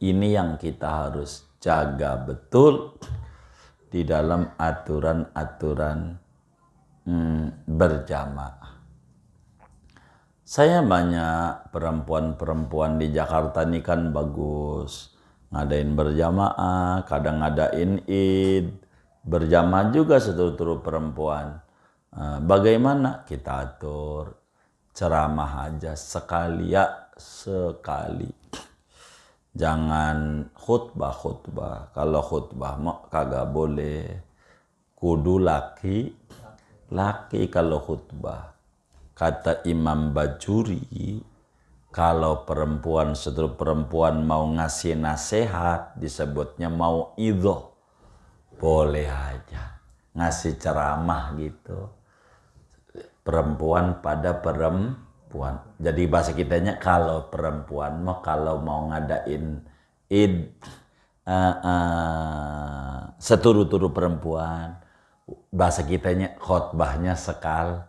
Ini yang kita harus jaga betul di dalam aturan-aturan berjamaah. Saya banyak perempuan-perempuan di Jakarta ini kan bagus. Ngadain berjamaah, kadang ngadain id. Berjamaah juga seluruh perempuan. Bagaimana kita atur? Ceramah aja sekali ya sekali. Jangan khutbah. Kalau khutbah mah kagak boleh. Kudu laki kalau khutbah. Kata Imam Bajuri, kalau seluruh perempuan mau ngasih nasihat, disebutnya mau idho, boleh aja ngasih ceramah gitu. Perempuan pada perempuan. Jadi bahasa kitanya kalau perempuan kalau mau ngadain id seturu-turu perempuan, bahasa kitanya khotbahnya sekali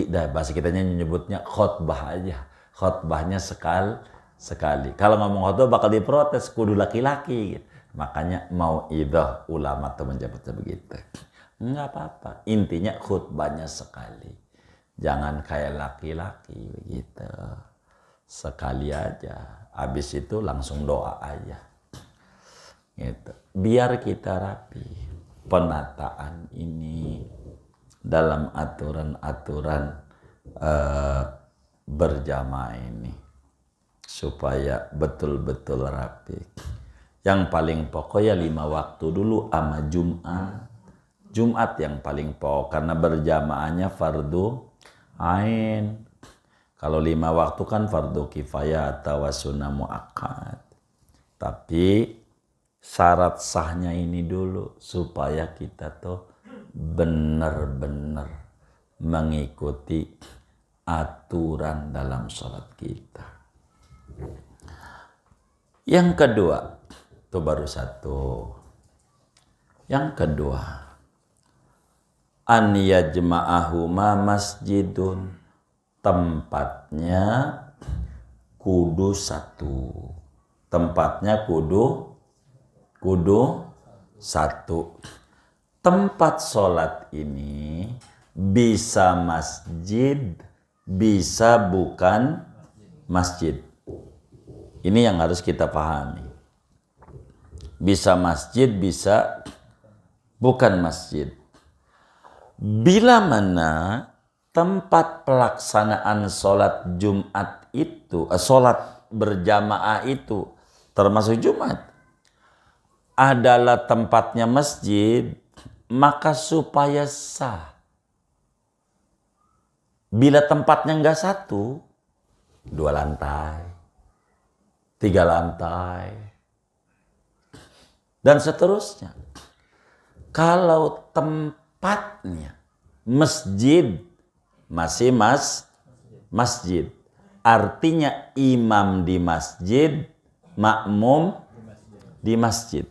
dah, bahasa kitanya nyebutnya khotbah aja. Khotbahnya sekali. Kalau ngomong khotbah bakal diprotes, kudu laki-laki gitu. Makanya mau idah ulama tuh menyebutnya begitu. Enggak apa-apa, intinya khutbahnya sekali. Jangan kayak laki-laki begitu. Sekali aja. Habis itu langsung doa aja. Gitu. Biar kita rapi. Penataan ini dalam aturan-aturan berjamaah ini supaya betul-betul rapi. Yang paling pokok ya 5 waktu dulu sama Jumat yang paling pokok karena berjamaahnya fardu ain. Kalau 5 waktu kan fardu kifayah atau sunnah muakkad. Tapi syarat sahnya ini dulu supaya kita tuh benar-benar mengikuti aturan dalam sholat kita. Yang kedua, itu baru satu. Yang kedua, an yajma'ahuma masjidun, tempatnya kudu satu. Tempatnya kudu satu. Tempat sholat ini bisa masjid, bisa bukan masjid. Ini yang harus kita pahami. Bisa masjid, bisa bukan masjid. Bila mana tempat pelaksanaan sholat Jumat itu, sholat berjamaah itu termasuk Jumat, adalah tempatnya masjid, maka supaya sah. Bila tempatnya enggak 1, 2 lantai, 3 lantai, dan seterusnya. Kalau tempatnya masjid, masih masjid. Artinya imam di masjid, makmum di masjid.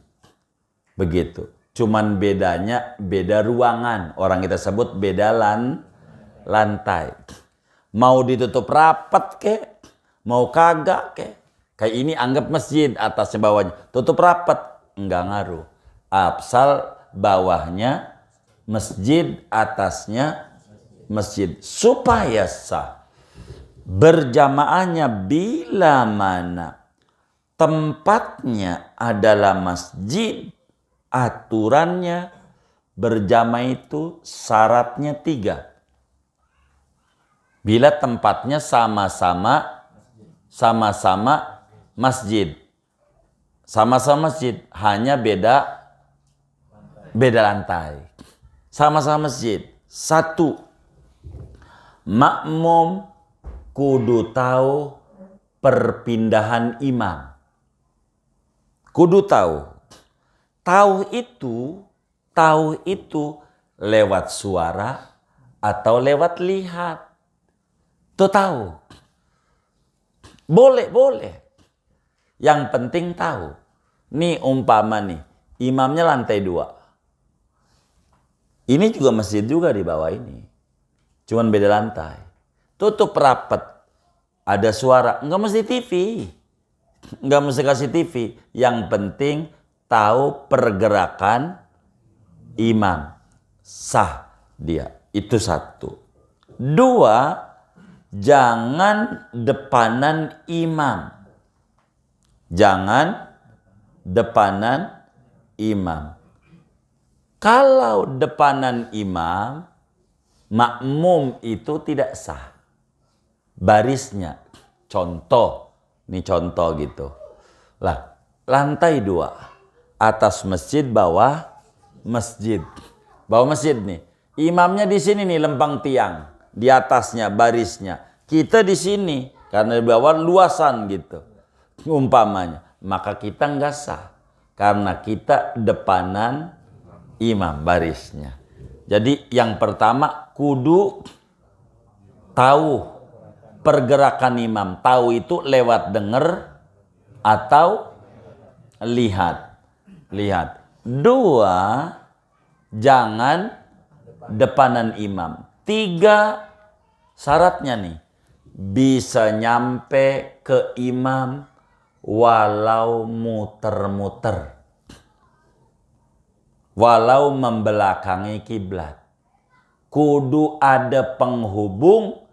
Begitu. Cuman bedanya beda ruangan. Orang kita sebut beda lantai. Mau ditutup rapat kek, mau kagak kek. Kayak ini anggap masjid atasnya bawahnya. Tutup rapat, enggak ngaruh. Asal bawahnya masjid, atasnya masjid. Supaya sah. Berjamaahnya bila mana tempatnya adalah masjid, aturannya berjamaah itu syaratnya 3. Bila tempatnya sama-sama masjid. Sama-sama masjid, hanya beda lantai. Sama-sama masjid. 1, makmum kudu tahu perpindahan imam. Kudu tahu. Tahu itu lewat suara atau lewat lihat. Tuh tahu. Boleh. Yang penting tahu. Nih umpama nih, imamnya lantai 2. Ini juga masjid juga di bawah ini. Cuman beda lantai. Tutup rapat. Ada suara. Enggak mesti TV. Enggak mesti kasih TV. Yang penting tahu pergerakan imam. Sah dia. Itu 1. 2, jangan depanan imam. Jangan depanan imam. Kalau depanan imam, makmum itu tidak sah. Barisnya, contoh, ini contoh gitu. Lah, lantai 2, atas masjid, bawah masjid. Bawah masjid nih, imamnya di sini nih, lempang tiang, di atasnya barisnya. Kita di sini karena di bawah luasan gitu, umpamanya. Maka kita nggak sah karena kita depanan imam barisnya. Jadi yang pertama kudu tahu pergerakan imam. Tahu itu lewat denger atau lihat. Dua, jangan depanan imam. 3, syaratnya nih, bisa nyampe ke imam walau muter-muter, walau membelakangi kiblat. Kudu ada penghubung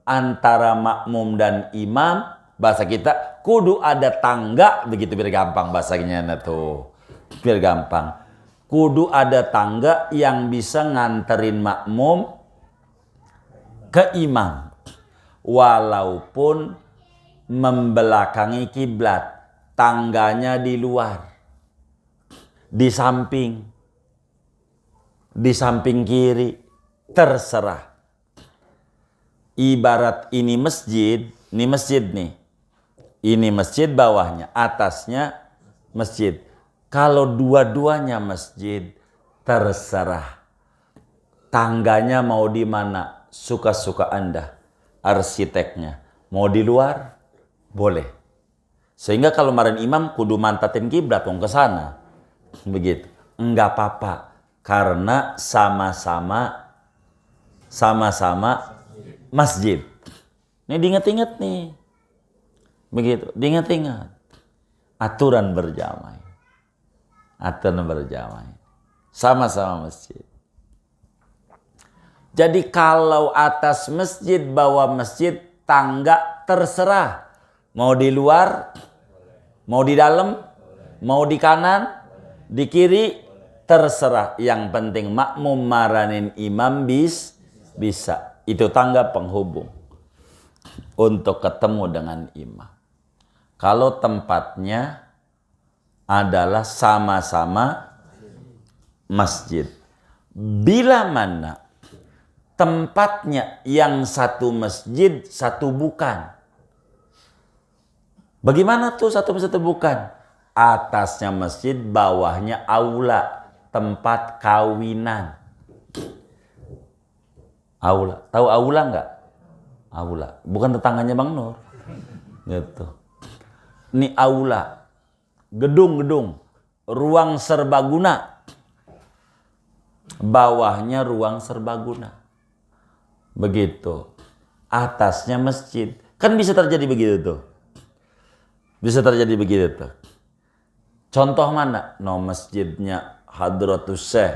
antara makmum dan imam. Bahasa kita kudu ada tangga, begitu biar gampang bahasanya tuh. Biar gampang. Kudu ada tangga yang bisa nganterin makmum ke imam walaupun membelakangi kiblat. Tangganya di luar, di samping kiri, terserah. Ibarat ini masjid nih. Ini masjid, bawahnya, atasnya masjid. Kalau dua-duanya masjid, terserah. Tangganya mau di mana, suka-suka Anda. Arsiteknya mau di luar, boleh. Sehingga kalau kemarin imam kudu mantatin kiblat ke sana. Begitu. Enggak apa-apa karena sama-sama masjid. Ini diingat-ingat nih. Begitu, diingat-ingat. Aturan berjamaah. Sama-sama masjid. Jadi kalau atas masjid, bawah masjid, tangga terserah. Mau di luar, mau di dalam, mau di kanan, di kiri, terserah. Yang penting makmum maranin imam bisa. Itu tangga penghubung untuk ketemu dengan imam. Kalau tempatnya adalah sama-sama masjid. Bila mana tempatnya yang satu masjid, satu bukan. Bagaimana tuh satu masjid, satu bukan? Atasnya masjid, bawahnya aula, tempat kawinan. Aula, tahu aula nggak? Aula, bukan tetangganya Bang Nur. Gitu. Ini aula, gedung-gedung, ruang serbaguna. Bawahnya ruang serbaguna. Begitu. Atasnya masjid. Kan bisa terjadi begitu tuh. Bisa terjadi begitu tuh. Contoh mana? No, masjidnya Hadratus Syekh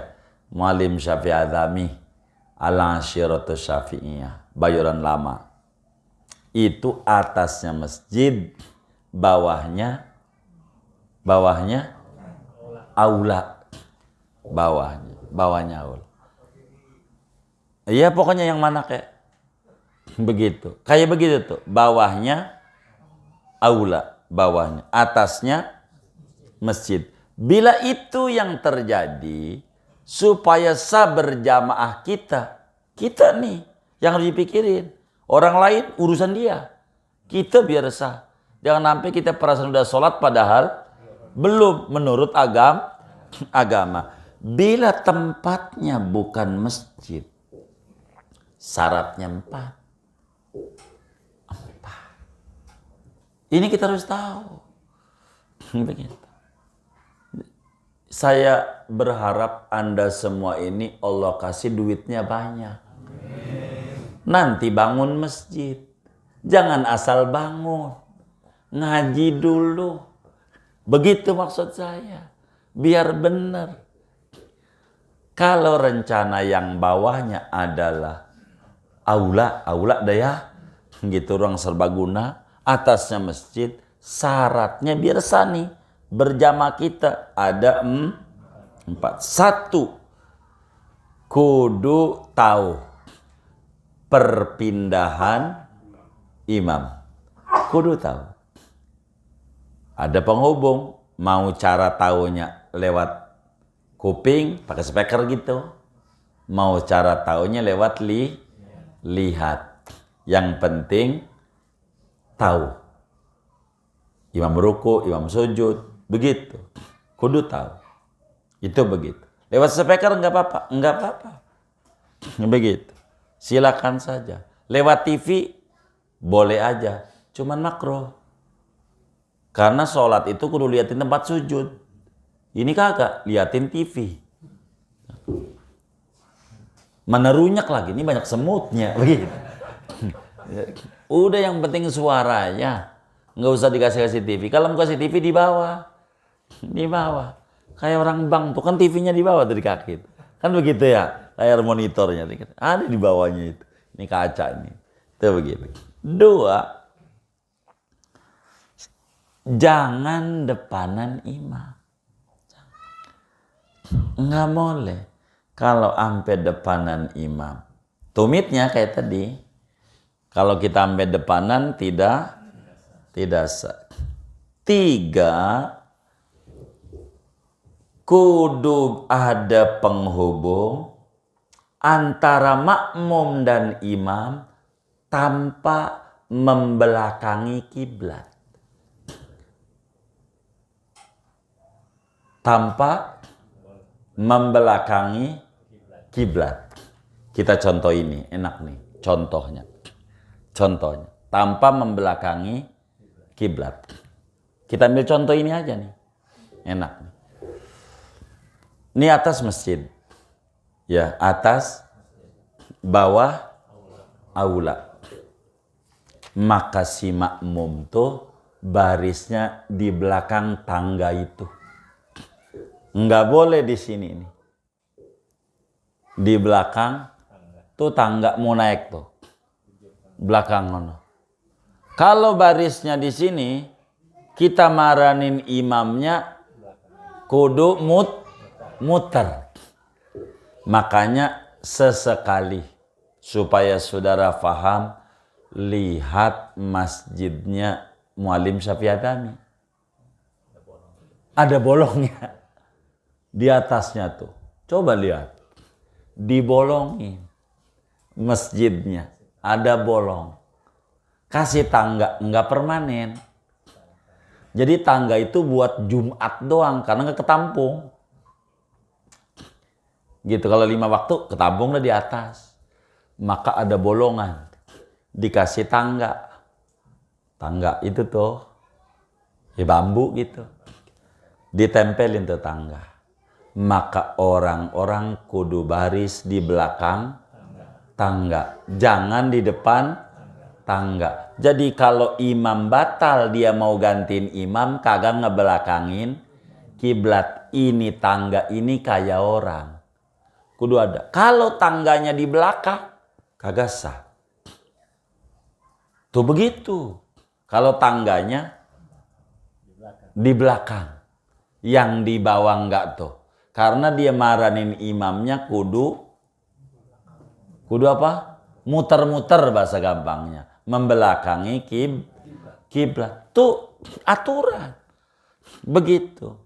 Muallim Syafi'i Adzami Al-Ashiratus Syafi'iyah, Bayoran Lama. Itu atasnya masjid, bawahnya aula. Bawahnya aula. Iya, pokoknya yang mana kayak begitu. Kayak begitu tuh. Bawahnya aula, bawahnya, atasnya masjid. Bila itu yang terjadi, supaya sah berjamaah kita nih yang harus dipikirin. Orang lain urusan dia. Kita biar sah. Jangan sampai kita perasaan udah sholat padahal belum menurut agama. Bila tempatnya bukan masjid, syaratnya 4. Ini kita harus tahu. Begitu. Saya berharap Anda semua ini Allah kasih duitnya banyak. Nanti bangun masjid. Jangan asal bangun. Ngaji dulu. Begitu maksud saya. Biar benar. Kalau rencana yang bawahnya adalah aula dah ya. gitu, ruang serbaguna, atasnya masjid, syaratnya biar sani berjamaah kita ada 4. 1, kudu tahu perpindahan imam, kudu tahu. Ada penghubung, mau cara taunya lewat kuping pakai speaker gitu, mau cara taunya lewat lihat. Yang penting tahu imam ruku, imam sujud, begitu, kudu tahu. Itu begitu. Lewat speaker enggak apa-apa, begitu, silakan saja. Lewat TV boleh aja, cuman makruh. Karena sholat itu kudu liatin tempat sujud. Ini kagak, liatin TV. Mana runyak lagi, ini banyak semutnya, begitu. Udah, yang penting suaranya, nggak usah dikasih TV. Kalau mau kasih TV di bawah, kayak orang bank tuh kan TV-nya di bawah dari kaki, kan begitu ya, layar monitornya ada di bawahnya itu. Ini kaca ini, itu begitu. 2, jangan depanan imam. Nggak boleh. Kalau sampai depanan imam, tumitnya kayak tadi. Kalau kita sampai depanan tidak sah. 3, kudu ada penghubung antara makmum dan imam tanpa membelakangi kiblat. Tanpa membelakangi kiblat. Kita contoh ini, enak nih contohnya. Tanpa membelakangi kiblat. Kita ambil contoh ini aja nih, enak nih. Ini atas masjid, ya, atas, bawah aula. Maka si makmum tuh barisnya di belakang tangga itu. Nggak boleh di sini nih. Di belakang tuh tangga mau naik tuh. Belakang ngono. Kalau barisnya di sini, kita maranin imamnya kudu muter. Makanya sesekali supaya saudara paham, lihat masjidnya Muallim Syafi'i Adami. Ada bolongnya di atasnya tuh. Coba lihat. Dibolongin masjidnya. Ada bolong. Kasih tangga, enggak permanen. Jadi tangga itu buat Jumat doang karena enggak ketampung. Gitu, kalau 5 waktu ketampung lah di atas. Maka ada bolongan. Dikasih tangga. Tangga itu tuh bambu gitu. Ditempelin tuh tangga. Maka orang-orang kudu baris di belakang tangga. Jangan di depan tangga. Jadi kalau imam batal dia mau gantiin imam, kagak ngebelakangin kiblat. Ini tangga ini kayak orang. Kudu ada. Kalau tangganya di belakang, kagak sah. Tuh begitu. Kalau tangganya di belakang. Yang di bawah enggak tuh. Karena dia maranin imamnya kudu apa? Muter-muter bahasa gampangnya. Membelakangi kiblat. Tuh aturan. Begitu.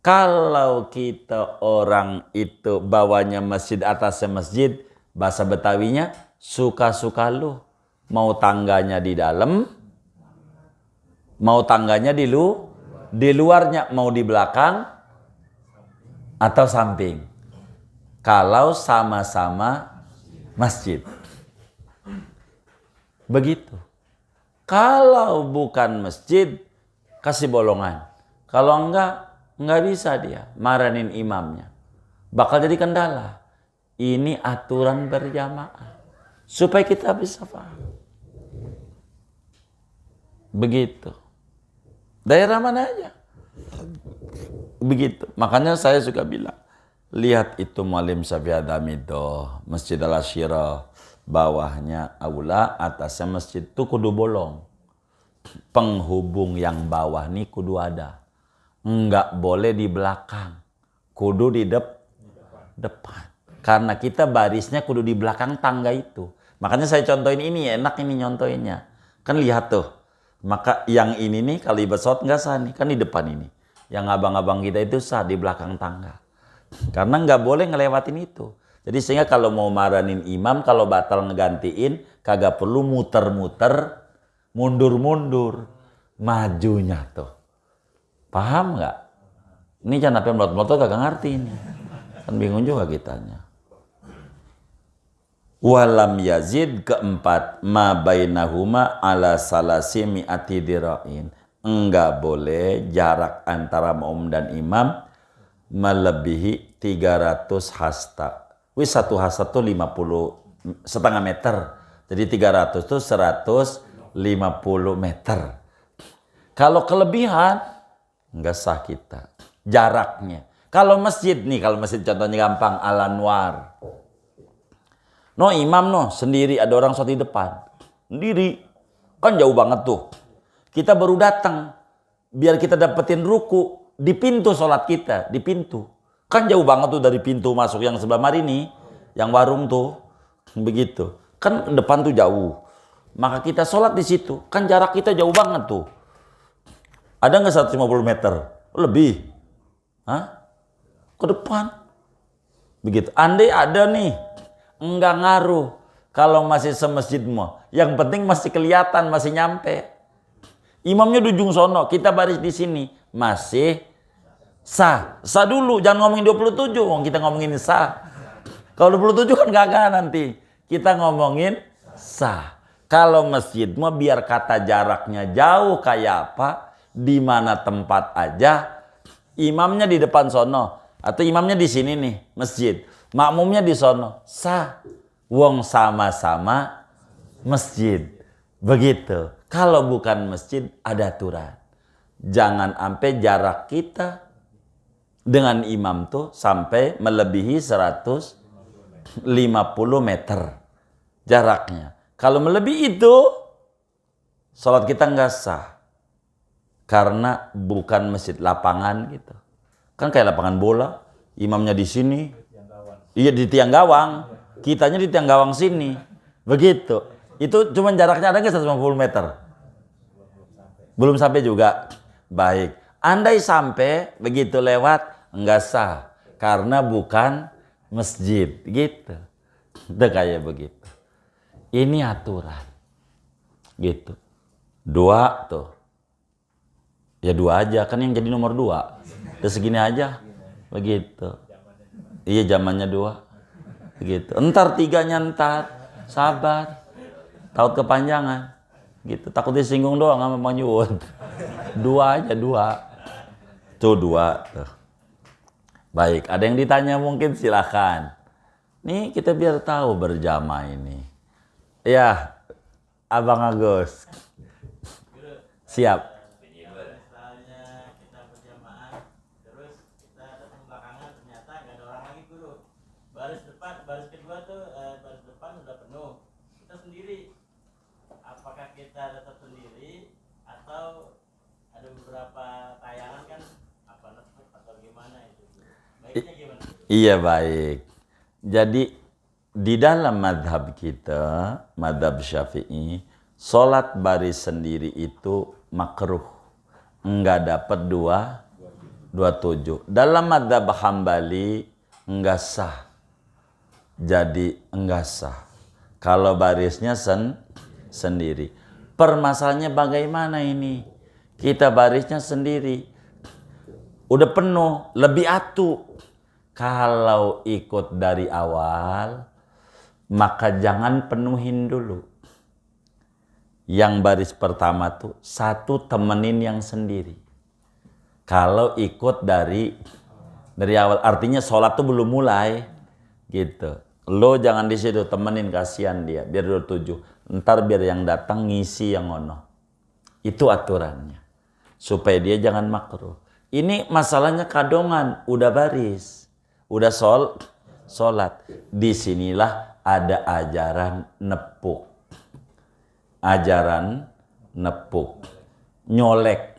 Kalau kita orang itu bawanya masjid, atasnya masjid, bahasa Betawinya suka-suka lu. Mau tangganya di dalam, mau tangganya di luarnya, mau di belakang atau samping. Kalau sama-sama masjid. Begitu. Kalau bukan masjid, kasih bolongan. Kalau enggak bisa dia maranin imamnya. Bakal jadi kendala. Ini aturan berjamaah. Supaya kita bisa paham. Begitu. Daerah mana aja. Begitu. Makanya saya suka bilang, lihat itu Muallim Syafi'i Adami itu, Masjid Al-Asyirah, bawahnya aula, atasnya masjid itu kudu bolong. Penghubung yang bawah nih kudu ada. Enggak boleh di belakang. Kudu di depan. Karena kita barisnya kudu di belakang tangga itu. Makanya saya contohin ini, enak ini nyontoinnya. Kan lihat tuh. Maka yang ini nih kalau ibadah sholat nggak sah nih. Kan di depan ini. Yang abang-abang kita itu sah di belakang tangga. Karena nggak boleh ngelewatin itu. Jadi sehingga kalau mau maranin imam, kalau batal ngegantiin, kagak perlu muter-muter, mundur-mundur. Majunya tuh. Paham nggak? Ini jangan sampai melot-melot kagak ngerti ini. Kan bingung juga kitanya. Walam yazid keempat, ma bainahuma ala salasi mi'ati dira'in. Enggak boleh jarak antara makmum dan imam melebihi 300 hasta. Wih, satu hasta itu 50 setengah meter. Jadi 300 itu 150 meter. Kalau kelebihan enggak sah kita. Jaraknya. Kalau masjid nih, kalau masjid contohnya gampang, Al-Anwar. No imam no sendiri, ada orang sholat di depan. Sendiri. Kan jauh banget tuh. Kita baru datang. Biar kita dapetin ruku di pintu sholat kita, di pintu. Kan jauh banget tuh dari pintu masuk yang sebelah mari nih, yang warung tuh. Begitu. Kan depan tuh jauh. Maka kita sholat di situ. Kan jarak kita jauh banget tuh. Ada nggak 150 meter? Lebih. Hah? Ke depan. Begitu. Andai ada nih. Enggak ngaruh. Kalau masih semasjid mau. Yang penting masih kelihatan, masih nyampe. Imamnya di ujung sono, kita baris di sini. Masih sah. Sah dulu, jangan ngomongin 27. Kita ngomongin sah. Kalau 27 kan gagal nanti. Kita ngomongin sah. Kalau masjid mau biar kata jaraknya jauh kayak apa, di mana tempat aja, imamnya di depan sono atau imamnya di sini nih, masjid. Makmumnya di sono, sah. Wong sama-sama masjid. Begitu. Kalau bukan masjid, ada aturan. Jangan sampai jarak kita dengan imam tuh sampai melebihi 150 meter jaraknya. Kalau melebihi itu, sholat kita nggak sah. Karena bukan masjid, lapangan gitu. Kan kayak lapangan bola, imamnya di sini. Iya di tiang gawang, kitanya di tiang gawang sini. Begitu. Itu cuma jaraknya ada nggak 150 meter? Belum sampai juga. Baik. Andai sampai begitu lewat, nggak sah. Karena bukan masjid. Gitu. Itu kayak begitu. Ini aturan. Gitu. 2 tuh. Ya 2 aja. Kan yang jadi nomor 2. Udah segini aja. Begitu. Iya zamannya 2. Begitu. Entar 3-nya entar. Sabar. Takut kepanjangan. Gitu. Takut disinggung doang sama Bang Yud. 2 aja 2. Tuh 2. Tuh. Baik. Ada yang ditanya mungkin silakan. Nih kita biar tahu berjamaah ini. Ya. Abang Agus. Siap. Baris kedua tuh baris depan udah penuh, kita sendiri. Apakah kita tetap sendiri atau ada beberapa tayangan kan apa nepuk atau gimana itu? Baiknya gimana? Iya baik. Jadi di dalam madhab kita, madhab Syafi'i, sholat baris sendiri itu makruh, enggak dapat 27. Dalam madhab Hambali enggak sah. Jadi enggak sah. Kalau barisnya sendiri. Permasalahannya bagaimana ini? Kita barisnya sendiri. Udah penuh, lebih atu. Kalau ikut dari awal, maka jangan penuhin dulu. Yang baris pertama tuh 1 temenin yang sendiri. Kalau ikut dari awal, artinya sholat tuh belum mulai. Gitu. Lo jangan di situ, temenin, kasihan dia biar 27. Ntar biar yang datang ngisi yang ono. Itu aturannya. Supaya dia jangan makruh. Ini masalahnya kadongan, udah baris, udah sholat. Disinilah ada ajaran nepuk. Ajaran nepuk. Nyolek.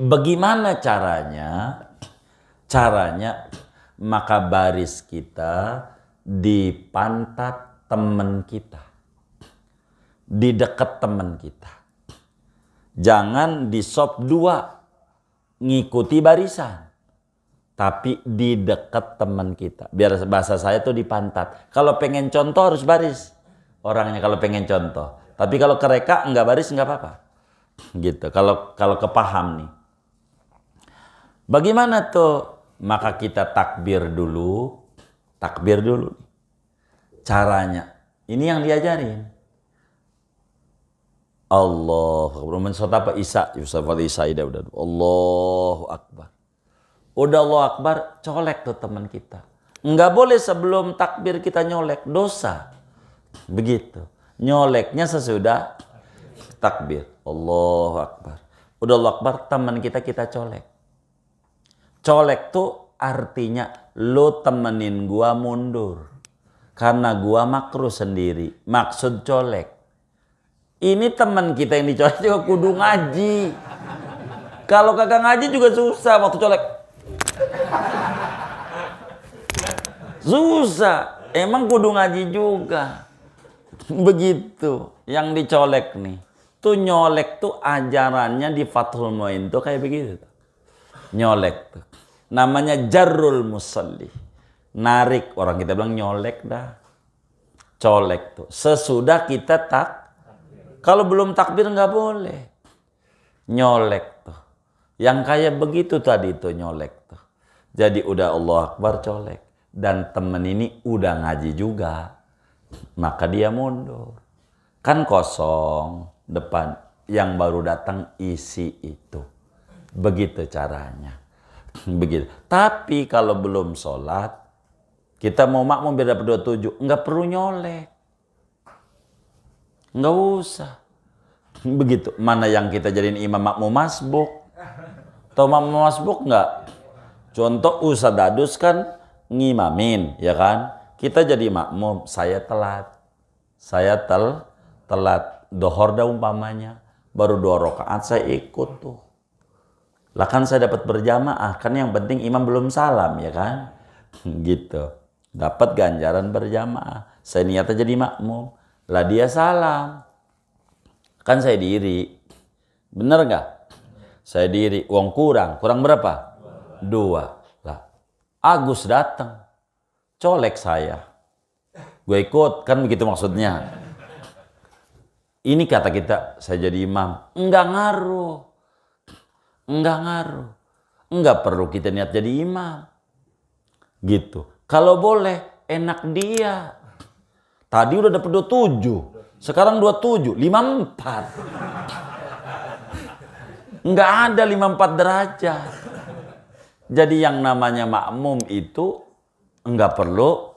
Bagaimana caranya? Caranya maka baris kita di pantat teman kita. Di dekat teman kita. Jangan di sop 2 ngikuti barisan. Tapi di dekat teman kita. Biar bahasa saya tuh di pantat. Kalau pengen contoh harus baris. Orangnya kalau pengen contoh. Tapi kalau kereka enggak baris enggak apa-apa. Gitu. Kalau kepaham nih. Bagaimana tuh? Maka kita takbir dulu. Takbir dulu. Caranya. Ini yang diajarin. Allah. Menurut apa? Isa. Yusuf al-Isa. Allahu Akbar. Udah Allah Akbar, colek tuh teman kita. Enggak boleh sebelum takbir kita nyolek. Dosa. Begitu. Nyoleknya sesudah takbir. Allahu Akbar. Udah Allah Akbar, teman kita colek. Colek tuh artinya lo temenin gua mundur. Karena gua makruh sendiri. Maksud colek. Ini teman kita yang dicolek juga kudu ngaji. Kalau kagak ngaji juga susah waktu colek. Susah. Emang kudu ngaji juga. Begitu. Yang dicolek nih. Tuh nyolek tuh ajarannya di Fathul Mu'in tuh kayak begitu. Nyolek tuh. Namanya jarrul musalli. Narik. Orang kita bilang nyolek dah. Colek tuh. Sesudah kita kalau belum takbir nggak boleh. Nyolek tuh. Yang kayak begitu tadi tuh nyolek tuh. Jadi udah Allah Akbar colek. Dan temen ini udah ngaji juga. Maka dia mundur. Kan kosong depan. Yang baru datang isi itu. Begitu caranya. Begitu. Tapi kalau belum sholat, kita mau makmum biar dapat 27, nggak perlu nyolek. Nggak usah. Begitu. Mana yang kita jadiin imam makmum masbuk. Tahu makmum masbuk nggak? Contoh Ustadz Dadus kan ngimamin, ya kan? Kita jadi makmum, saya telat. Saya telat. Dohor dah umpamanya. Baru 2 rakaat saya ikut tuh. Lah kan saya dapat berjamaah, kan yang penting imam belum salam, ya kan? Gitu. Dapat ganjaran berjamaah. Saya niatnya jadi makmum. Lah dia salam. Kan saya diri. Bener nggak? Saya diri. Uang kurang berapa? 2. Lah Agus datang. Colek saya. Gue ikut, kan begitu maksudnya. Ini kata kita, saya jadi imam. Enggak ngaruh. Enggak perlu kita niat jadi imam. Gitu. Kalau boleh, enak dia. Tadi udah dapet 27. Sekarang 27, 54. Enggak ada 54 derajat. Jadi yang namanya makmum itu enggak perlu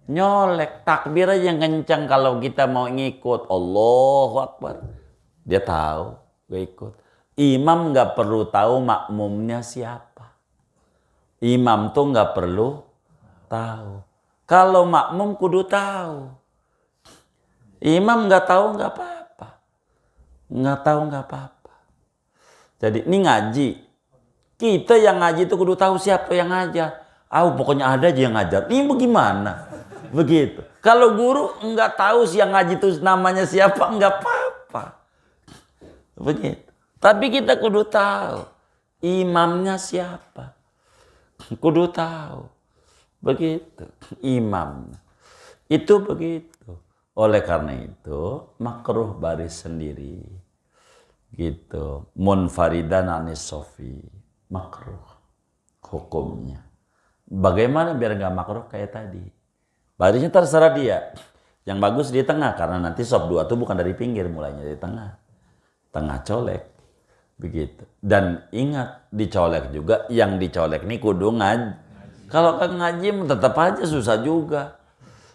nyolek. Takbir aja yang kencang kalau kita mau ngikut. Allahu Akbar. Dia tahu, gue ikut. Imam nggak perlu tahu makmumnya siapa. Imam tuh nggak perlu tahu. Kalau makmum kudu tahu. Imam nggak tahu nggak apa-apa. Nggak tahu nggak apa-apa. Jadi ini ngaji. Kita yang ngaji itu kudu tahu siapa yang ngajar. Pokoknya ada aja yang ngajar. Ini bagaimana? Begitu. Kalau guru nggak tahu si yang ngaji itu namanya siapa, nggak apa-apa. Begitu. Tapi kita kudu tahu imamnya siapa. Kudu tahu. Begitu. Imam. Itu begitu. Oleh karena itu makruh baris sendiri. Gitu. Munfaridan anis sofi. Makruh. Hukumnya. Bagaimana biar nggak makruh kayak tadi? Barisnya terserah dia. Yang bagus di tengah. Karena nanti sop 2 itu bukan dari pinggir. Mulainya dari tengah. Tengah colek. Begitu. Dan ingat, dicolek juga, yang dicolek nih kudu ngaji. Kalau kagak ngaji tetap aja susah juga.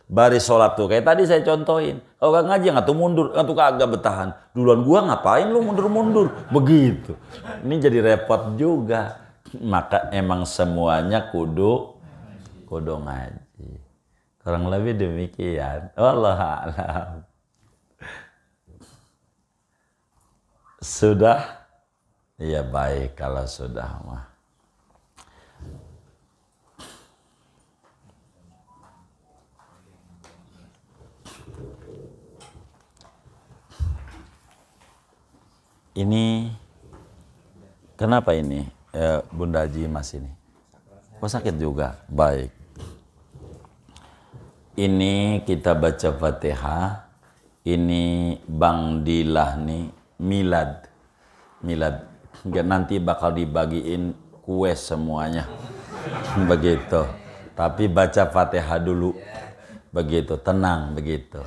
Baris sholat tuh kayak tadi saya contohin. Kalau kagak ngaji nggak tuh mundur, nggak tuh kagak bertahan. Duluan gua ngapain lu mundur-mundur? Begitu. Ini jadi repot juga. Maka emang semuanya kudu ngaji. Kurang lebih demikian. Wallahu a'lam. Sudah? Iya baik kalau sudah mah. Ini kenapa ini Bunda Haji Mas ini? Oh sakit juga? Baik. Ini kita baca Fatihah. Ini Bang Dilah nih milad. Nanti bakal dibagiin kue semuanya. Begitu. Tapi baca Fatihah dulu. Begitu, tenang begitu.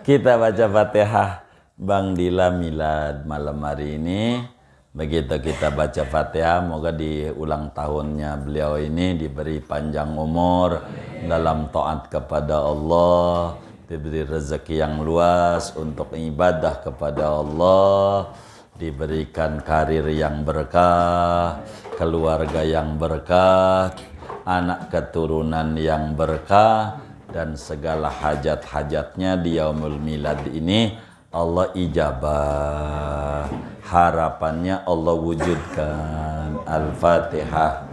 Kita baca Fatihah Bang Dila milad malam hari ini. Begitu kita baca Fatihah, moga di ulang tahunnya beliau ini diberi panjang umur dalam taat kepada Allah, diberi rezeki yang luas untuk ibadah kepada Allah, diberikan karir yang berkah, keluarga yang berkah, anak keturunan yang berkah, dan segala hajat-hajatnya di yaumul milad ini Allah ijabah, harapannya Allah wujudkan. Al-Fatihah.